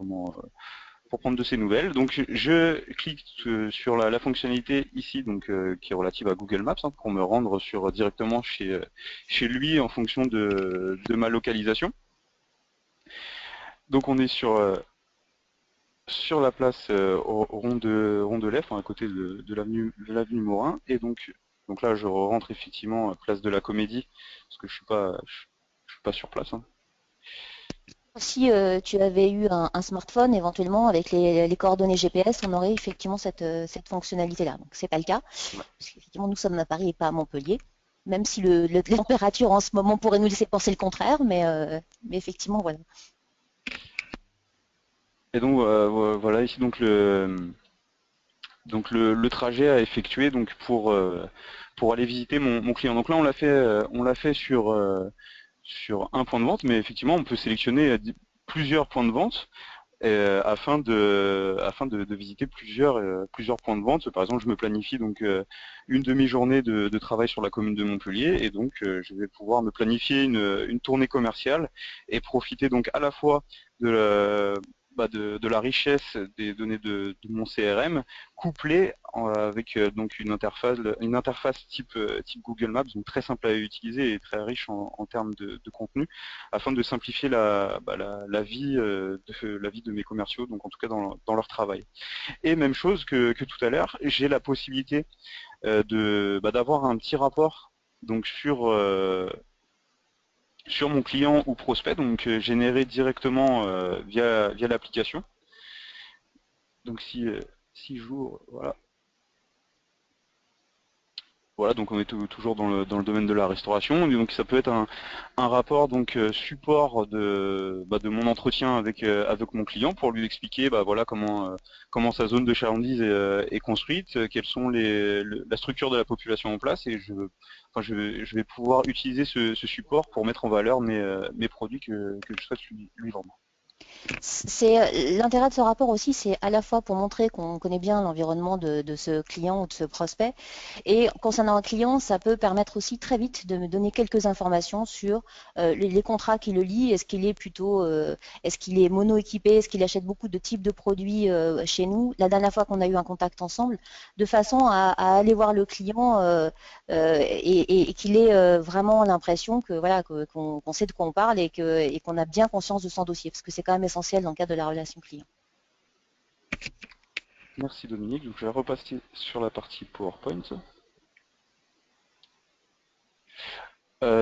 C: pour prendre de ses nouvelles. Donc je clique sur la fonctionnalité ici, donc qui est relative à Google Maps, pour me rendre directement chez lui en fonction de ma localisation. Donc on est sur la place Rondelet, à côté de l'avenue Morin, et donc là je rentre effectivement à place de la Comédie, parce que je suis pas sur place.
B: Si tu avais eu un smartphone, éventuellement, avec les coordonnées GPS, on aurait effectivement cette fonctionnalité-là. Donc, c'est pas le cas, parce qu'effectivement, nous sommes à Paris et pas à Montpellier, même si la température en ce moment pourrait nous laisser penser le contraire, mais effectivement, voilà.
C: Et donc voilà, ici donc le trajet à effectuer donc pour aller visiter mon client. Donc là on l'a fait sur un point de vente, mais effectivement on peut sélectionner plusieurs points de vente afin de visiter plusieurs points de vente. Par exemple, je me planifie donc une demi-journée de travail sur la commune de Montpellier, et donc je vais pouvoir me planifier une tournée commerciale et profiter donc à la fois de la richesse des données de mon CRM, couplée avec donc une interface type Google Maps, donc très simple à utiliser et très riche en termes de contenu, afin de simplifier la vie de mes commerciaux, donc en tout cas dans leur travail. Et même chose que tout à l'heure, j'ai la possibilité d'avoir un petit rapport donc sur mon client ou prospect, donc généré directement via l'application. Donc si j'ouvre, voilà. Voilà, donc on est toujours dans le domaine de la restauration. Donc ça peut être un rapport donc support de mon entretien avec mon client pour lui expliquer voilà comment sa zone de chalandise est construite, quelles sont la structure de la population en place, et je vais pouvoir utiliser ce support pour mettre en valeur mes produits que je souhaite lui vendre.
B: L'intérêt de ce rapport aussi, c'est à la fois pour montrer qu'on connaît bien l'environnement de ce client ou de ce prospect. Et concernant un client, ça peut permettre aussi très vite de me donner quelques informations sur les contrats qui le lient. Est-ce qu'il est mono-équipé? Est-ce qu'il achète beaucoup de types de produits chez nous? La dernière fois qu'on a eu un contact ensemble, de façon à aller voir le client et qu'il ait vraiment l'impression que voilà qu'on sait de quoi on parle et qu'on a bien conscience de son dossier, parce que c'est quand même essentiel dans le cadre de la relation client.
C: Merci Dominique, donc je vais repasser sur la partie PowerPoint.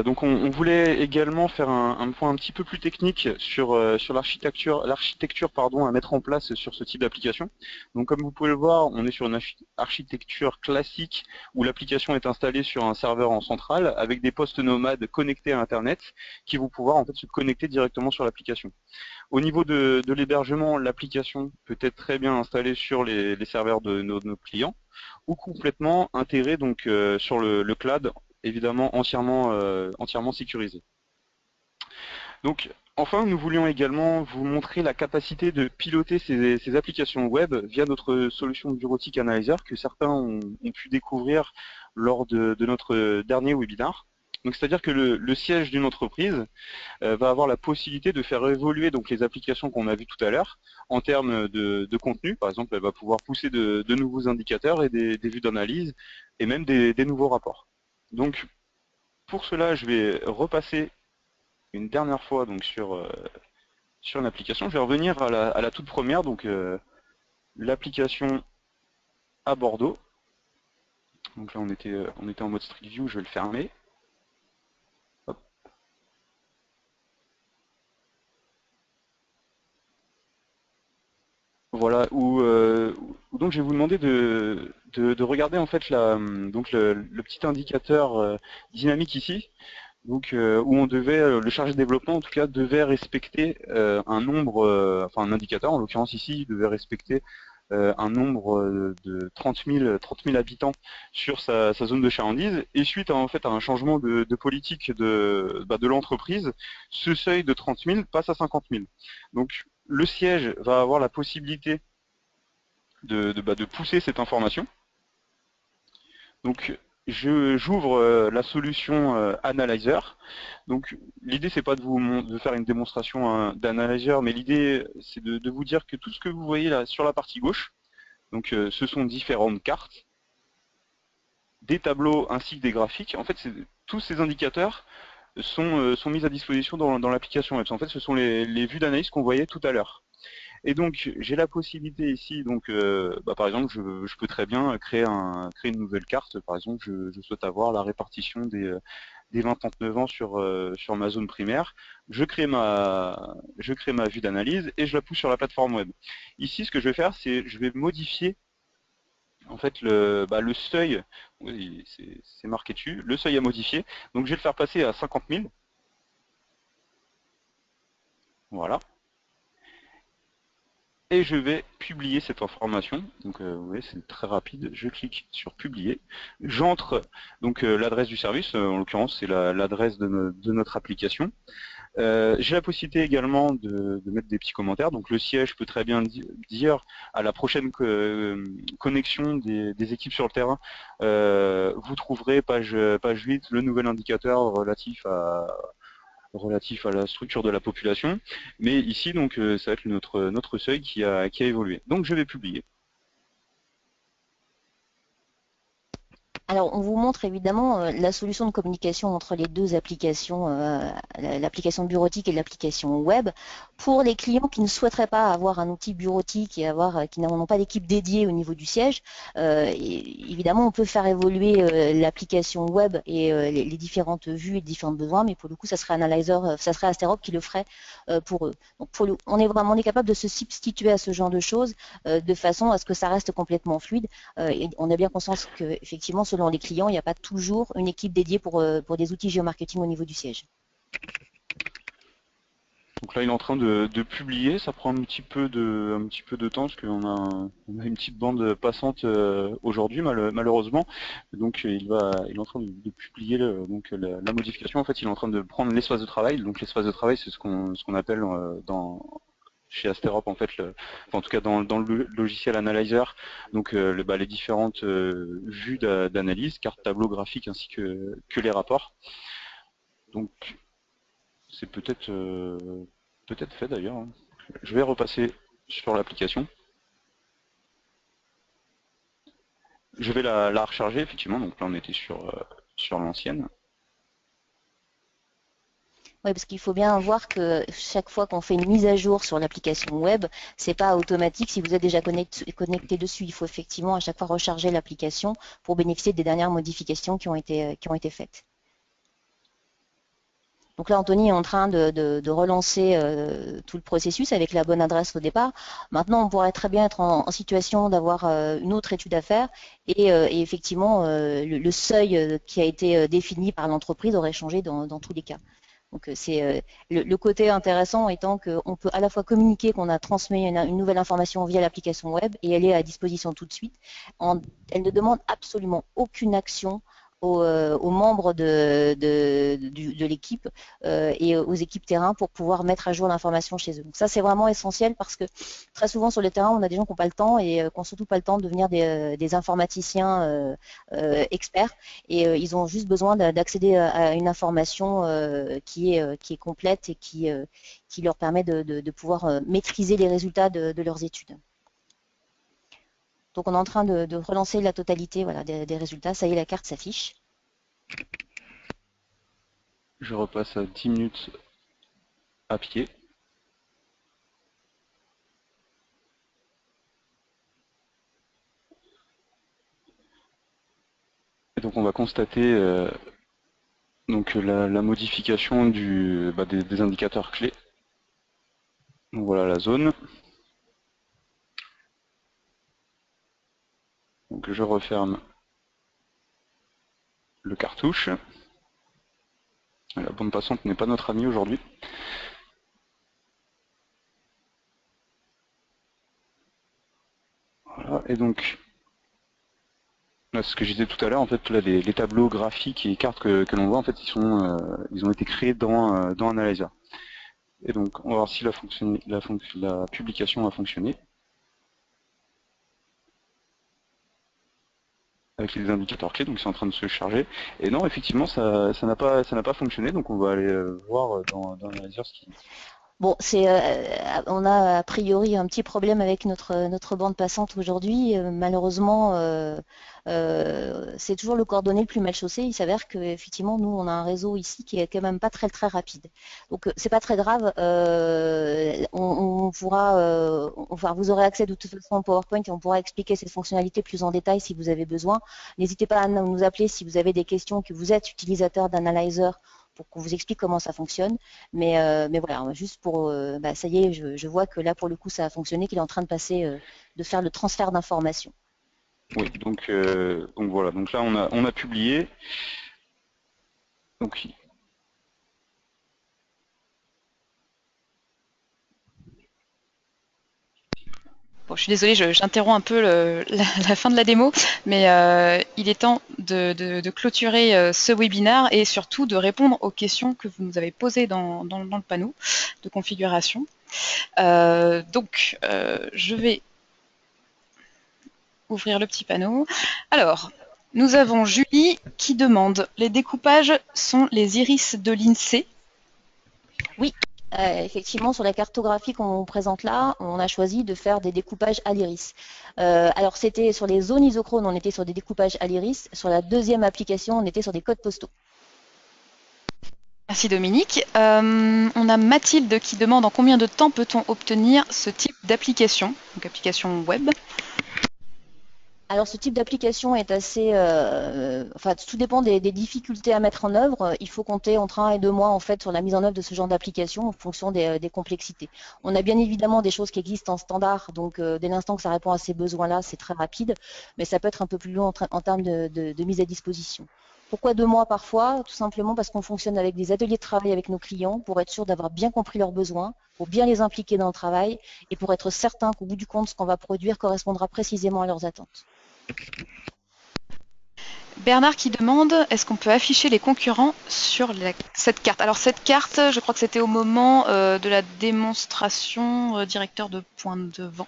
C: Donc on voulait également faire un point un petit peu plus technique sur l'architecture à mettre en place sur ce type d'application. Donc comme vous pouvez le voir, on est sur une architecture classique où l'application est installée sur un serveur en centrale avec des postes nomades connectés à Internet qui vont pouvoir en fait se connecter directement sur l'application. Au niveau de l'hébergement, l'application peut être très bien installée sur les serveurs de nos clients ou complètement intégrée donc sur le cloud, évidemment entièrement sécurisé. Donc enfin, nous voulions également vous montrer la capacité de piloter ces applications web via notre solution bureautique Analyzer que certains ont pu découvrir lors de notre dernier webinar. Donc c'est-à-dire que le siège d'une entreprise va avoir la possibilité de faire évoluer donc les applications qu'on a vues tout à l'heure en termes de contenu. Par exemple, elle va pouvoir pousser de nouveaux indicateurs et des vues d'analyse et même des nouveaux rapports. Donc pour cela, je vais repasser une dernière fois donc sur une application. Je vais revenir à la toute première, donc l'application à Bordeaux. Donc là on était en mode Street View, je vais le fermer. Hop. Voilà, où donc je vais vous demander de regarder en fait donc le petit indicateur dynamique ici, donc où on devait, le chargé de développement en tout cas devait respecter un nombre, enfin un indicateur, en l'occurrence ici, il devait respecter un nombre de 30 000 habitants sur sa zone de chalandise, et suite en fait à un changement de politique de l'entreprise, ce seuil de 30 000 passe à 50 000. Donc le siège va avoir la possibilité de pousser cette information. Donc j'ouvre la solution Analyzer. Donc l'idée c'est pas de faire une démonstration d'Analyzer, mais l'idée c'est de vous dire que tout ce que vous voyez là sur la partie gauche, donc ce sont différentes cartes, des tableaux ainsi que des graphiques. En fait, tous ces indicateurs sont mis à disposition dans l'application web. En fait, ce sont les vues d'analyse qu'on voyait tout à l'heure. Et donc j'ai la possibilité ici, donc par exemple, je peux très bien créer une nouvelle carte. Par exemple, je souhaite avoir la répartition des 20-39 ans sur ma zone primaire. Je crée ma vue d'analyse et je la pousse sur la plateforme web. Ici, ce que je vais faire, c'est je vais modifier en fait le seuil. Oui, c'est marqué dessus, le seuil à modifier. Donc je vais le faire passer à 50 000. Voilà. Et je vais publier cette information. Donc vous voyez, c'est très rapide. Je clique sur publier. J'entre donc l'adresse du service, en l'occurrence c'est l'adresse de notre application. J'ai la possibilité également de mettre des petits commentaires. Donc le siège peut très bien dire à la prochaine connexion des équipes sur le terrain, vous trouverez page 8 le nouvel indicateur relatif relatif à la structure de la population. Mais ici, donc, ça va être notre seuil qui a évolué. Donc, je vais publier.
B: Alors, on vous montre évidemment la solution de communication entre les deux applications, l'application bureautique et l'application web. Pour les clients qui ne souhaiteraient pas avoir un outil bureautique et qui n'ont pas d'équipe dédiée au niveau du siège, évidemment, on peut faire évoluer l'application web et les différentes vues et les différents besoins, mais pour le coup, ça serait ça serait Asterop qui le ferait pour eux. Donc, on est capable de se substituer à ce genre de choses de façon à ce que ça reste complètement fluide. Et on a bien conscience qu'effectivement, selon les clients, il n'y a pas toujours une équipe dédiée pour des outils géomarketing au niveau du siège.
C: Donc là, il est en train de publier. Ça prend un petit peu de temps parce qu'on a une petite bande passante aujourd'hui, malheureusement. Donc il est en train de publier la modification. En fait, il est en train de prendre l'espace de travail. Donc l'espace de travail, c'est ce qu'on appelle chez Asterop, en fait, en tout cas dans le logiciel Analyzer, donc les différentes vues d'analyse, carte, tableau, graphique, ainsi que les rapports. Donc c'est peut-être fait d'ailleurs, hein. Je vais repasser sur l'application. Je vais la recharger, effectivement. Donc là, on était sur l'ancienne.
B: Oui, parce qu'il faut bien voir que chaque fois qu'on fait une mise à jour sur l'application web, c'est pas automatique si vous êtes déjà connecté dessus. Il faut effectivement à chaque fois recharger l'application pour bénéficier des dernières modifications qui ont été faites. Donc là, Anthony est en train de relancer tout le processus avec la bonne adresse au départ. Maintenant, on pourrait très bien être en situation d'avoir une autre étude à faire et effectivement, le seuil qui a été défini par l'entreprise aurait changé dans tous les cas. Donc c'est le côté intéressant étant qu'on peut à la fois communiquer qu'on a transmis une nouvelle information via l'application web et elle est à disposition tout de suite. Elle ne demande absolument aucune action aux membres de l'équipe et aux équipes terrain pour pouvoir mettre à jour l'information chez eux. Donc ça, c'est vraiment essentiel parce que très souvent sur le terrain, on a des gens qui n'ont pas le temps et qui n'ont surtout pas le temps de devenir des informaticiens experts et ils ont juste besoin d'accéder à une information qui est complète et qui leur permet de pouvoir maîtriser les résultats de leurs études. Donc on est en train de relancer la totalité des résultats. Ça y est, la carte s'affiche.
C: Je repasse à 10 minutes à pied. Et donc on va constater la modification des indicateurs clés. Donc voilà la zone. Donc je referme le cartouche. La bande passante n'est pas notre amie aujourd'hui. Voilà, et donc là, ce que je disais tout à l'heure, en fait, là, les tableaux graphiques et cartes que l'on voit, en fait, ils ont été créés dans Analyzer. Et donc, on va voir si la publication a fonctionné. Avec les indicateurs clés, donc c'est en train de se charger. Et non, effectivement, ça n'a pas fonctionné, donc on va aller voir dans Analyzer ce qui...
B: Bon, on a a priori un petit problème avec notre bande passante aujourd'hui. Malheureusement, c'est toujours le coordonné le plus mal chaussé. Il s'avère qu'effectivement, nous, on a un réseau ici qui est quand même pas très très rapide. Donc, c'est pas très grave. On pourra, enfin, vous aurez accès de toute façon au PowerPoint et on pourra expliquer cette fonctionnalité plus en détail si vous avez besoin. N'hésitez pas à nous appeler si vous avez des questions, que vous êtes utilisateur d'Analyzer pour qu'on vous explique comment ça fonctionne. Mais voilà, juste pour, ça y est, je vois que là, pour le coup, ça a fonctionné, qu'il est en train de faire le transfert d'informations.
C: Oui, donc voilà, donc là, on a publié. Donc,
A: Bon, je suis désolée, j'interromps un peu la fin de la démo, mais il est temps de clôturer ce webinaire et surtout de répondre aux questions que vous nous avez posées dans le panneau de configuration. Je vais ouvrir le petit panneau. Alors, nous avons Julie qui demande « Les découpages sont les iris de l'INSEE ?»
B: Oui, effectivement, sur la cartographie qu'on présente là, on a choisi de faire des découpages à l'iris. Alors, c'était sur les zones isochrones, on était sur des découpages à l'iris. Sur la deuxième application, on était sur des codes postaux.
A: Merci Dominique. On a Mathilde qui demande en combien de temps peut-on obtenir ce type d'application, donc application web.
B: Alors, ce type d'application est assez... enfin, tout dépend des difficultés à mettre en œuvre. Il faut compter entre 1 et 2 mois en fait, sur la mise en œuvre de ce genre d'application en fonction des complexités. On a bien évidemment des choses qui existent en standard, donc dès l'instant que ça répond à ces besoins-là, c'est très rapide, mais ça peut être un peu plus long en termes de mise à disposition. Pourquoi 2 mois parfois? Tout simplement parce qu'on fonctionne avec des ateliers de travail avec nos clients pour être sûr d'avoir bien compris leurs besoins, pour bien les impliquer dans le travail et pour être certain qu'au bout du compte, ce qu'on va produire correspondra précisément à leurs attentes.
A: Bernard qui demande est-ce qu'on peut afficher les concurrents sur cette carte. Alors cette carte, je crois que c'était au moment de la démonstration directeur de point de vente.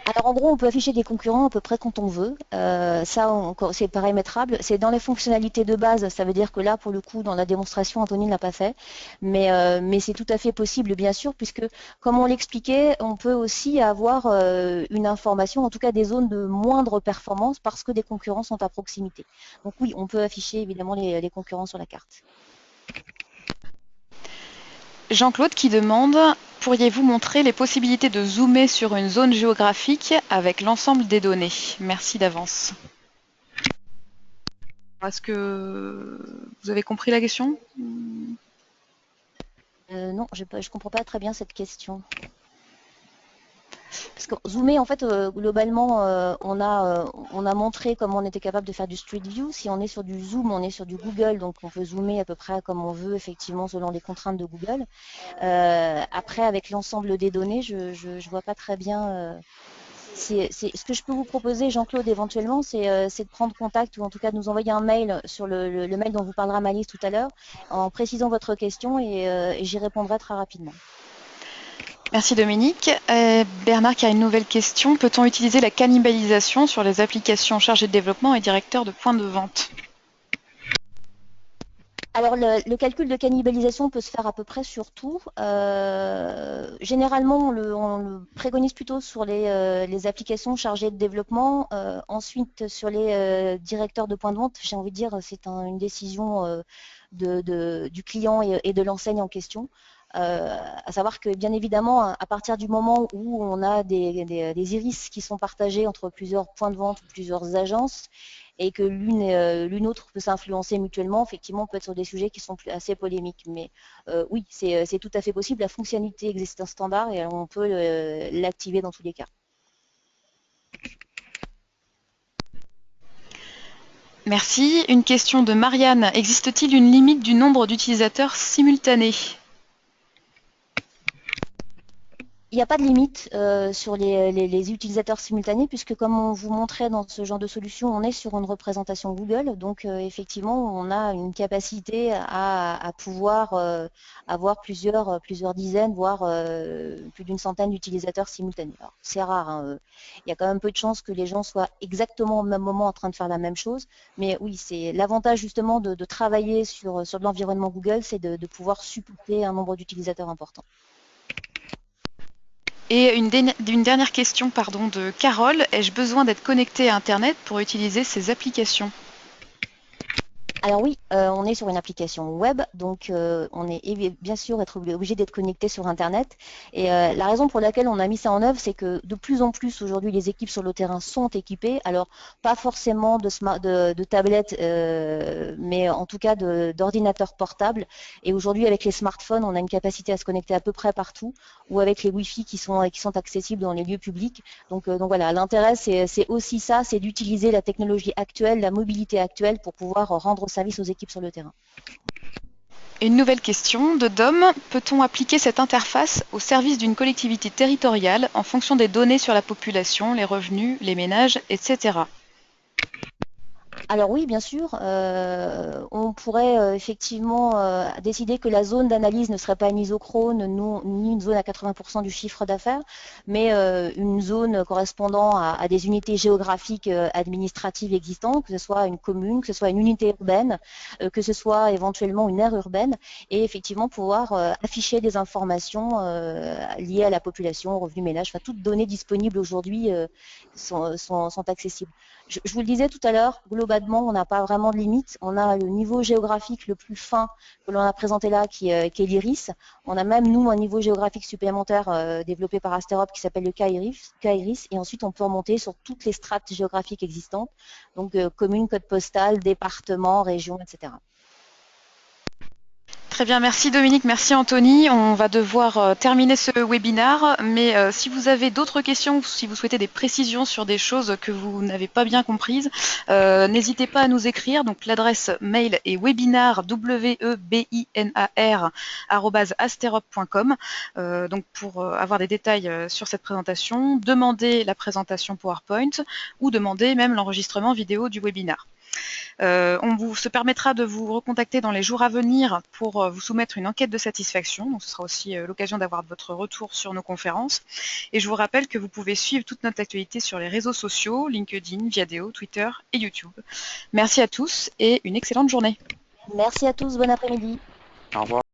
B: Alors en gros, on peut afficher des concurrents à peu près quand on veut. Ça, c'est paramétrable. C'est dans les fonctionnalités de base. Ça veut dire que là, pour le coup, dans la démonstration, Anthony ne l'a pas fait. Mais c'est tout à fait possible, bien sûr, puisque, comme on l'expliquait, on peut aussi avoir une information, en tout cas des zones de moindre performance, parce que des concurrents sont à proximité. Donc oui, on peut afficher évidemment les concurrents sur la carte.
A: Jean-Claude qui demande pourriez-vous montrer les possibilités de zoomer sur une zone géographique avec l'ensemble des données? Merci d'avance. Est-ce que vous avez compris la question?
B: Non, je ne comprends pas très bien cette question. Parce que zoomer, en fait, globalement, on a montré comment on était capable de faire du Street View. Si on est sur du Zoom, on est sur du Google, donc on peut zoomer à peu près comme on veut, effectivement, selon les contraintes de Google. Après, avec l'ensemble des données, je ne vois pas très bien. Ce que je peux vous proposer, Jean-Claude, éventuellement, c'est de prendre contact ou en tout cas de nous envoyer un mail sur le mail dont vous parlera Malice tout à l'heure, en précisant votre question et j'y répondrai très rapidement.
A: Merci Dominique. Bernard qui a une nouvelle question. Peut-on utiliser la cannibalisation sur les applications chargées de développement et directeurs de points de vente?
B: Alors, le calcul de cannibalisation peut se faire à peu près sur tout. Généralement, on le préconise plutôt sur les applications chargées de développement. Ensuite, sur les directeurs de points de vente, j'ai envie de dire, c'est une décision du client et de l'enseigne en question. À savoir que, bien évidemment, à partir du moment où on a des iris qui sont partagés entre plusieurs points de vente ou plusieurs agences, et que l'une autre peut s'influencer mutuellement, effectivement, on peut être sur des sujets qui sont assez polémiques. Mais oui, c'est tout à fait possible. La fonctionnalité existe en standard et on peut l'activer dans tous les cas.
A: Merci. Une question de Marianne. Existe-t-il une limite du nombre d'utilisateurs simultanés?
B: Il n'y a pas de limite sur les utilisateurs simultanés puisque comme on vous montrait dans ce genre de solution, on est sur une représentation Google. Donc effectivement, on a une capacité à pouvoir avoir plusieurs dizaines, voire plus d'une centaine d'utilisateurs simultanés. C'est rare. Hein, il y a quand même peu de chances que les gens soient exactement au même moment en train de faire la même chose. Mais oui, c'est l'avantage justement de travailler sur de l'environnement Google, c'est de pouvoir supporter un nombre d'utilisateurs important.
A: Et une dernière question de Carole. Ai-je besoin d'être connecté à Internet pour utiliser ces applications?
B: Alors oui, on est sur une application web, donc on est bien sûr obligé d'être connecté sur Internet. Et la raison pour laquelle on a mis ça en œuvre, c'est que de plus en plus aujourd'hui, les équipes sur le terrain sont équipées. Alors pas forcément de tablettes, mais en tout cas d'ordinateurs portables. Et aujourd'hui, avec les smartphones, on a une capacité à se connecter à peu près partout, ou avec les Wi-Fi qui sont accessibles dans les lieux publics. Donc voilà, l'intérêt, c'est aussi ça, c'est d'utiliser la technologie actuelle, la mobilité actuelle pour pouvoir rendre service aux équipes sur le terrain.
A: Une nouvelle question de Dom. Peut-on appliquer cette interface au service d'une collectivité territoriale en fonction des données sur la population, les revenus, les ménages, etc.
B: Alors oui, bien sûr, on pourrait effectivement décider que la zone d'analyse ne serait pas une isochrone, ni une zone à 80% du chiffre d'affaires, mais une zone correspondant à des unités géographiques administratives existantes, que ce soit une commune, que ce soit une unité urbaine, que ce soit éventuellement une aire urbaine, et effectivement pouvoir afficher des informations liées à la population, aux revenus ménages, enfin toutes données disponibles aujourd'hui sont accessibles. Je vous le disais tout à l'heure, globalement, on n'a pas vraiment de limite. On a le niveau géographique le plus fin que l'on a présenté là, qui est l'IRIS. On a même, nous, un niveau géographique supplémentaire développé par Asterop qui s'appelle le KIRIS. Et ensuite, on peut remonter sur toutes les strates géographiques existantes, donc commune, code postal, département, région, etc.
A: Très bien, merci Dominique, merci Anthony. On va devoir terminer ce webinaire, mais si vous avez d'autres questions ou si vous souhaitez des précisions sur des choses que vous n'avez pas bien comprises, n'hésitez pas à nous écrire. Donc l'adresse mail est webinar, webinar, @asterop.com. Donc pour avoir des détails sur cette présentation, demandez la présentation PowerPoint ou demandez même l'enregistrement vidéo du webinaire. On se permettra de vous recontacter dans les jours à venir pour vous soumettre une enquête de satisfaction. Donc, ce sera aussi l'occasion d'avoir votre retour sur nos conférences. Et je vous rappelle que vous pouvez suivre toute notre actualité sur les réseaux sociaux, LinkedIn, Viadeo, Twitter et YouTube. Merci à tous et une excellente journée.
B: Merci à tous, bon après-midi.
C: Au revoir.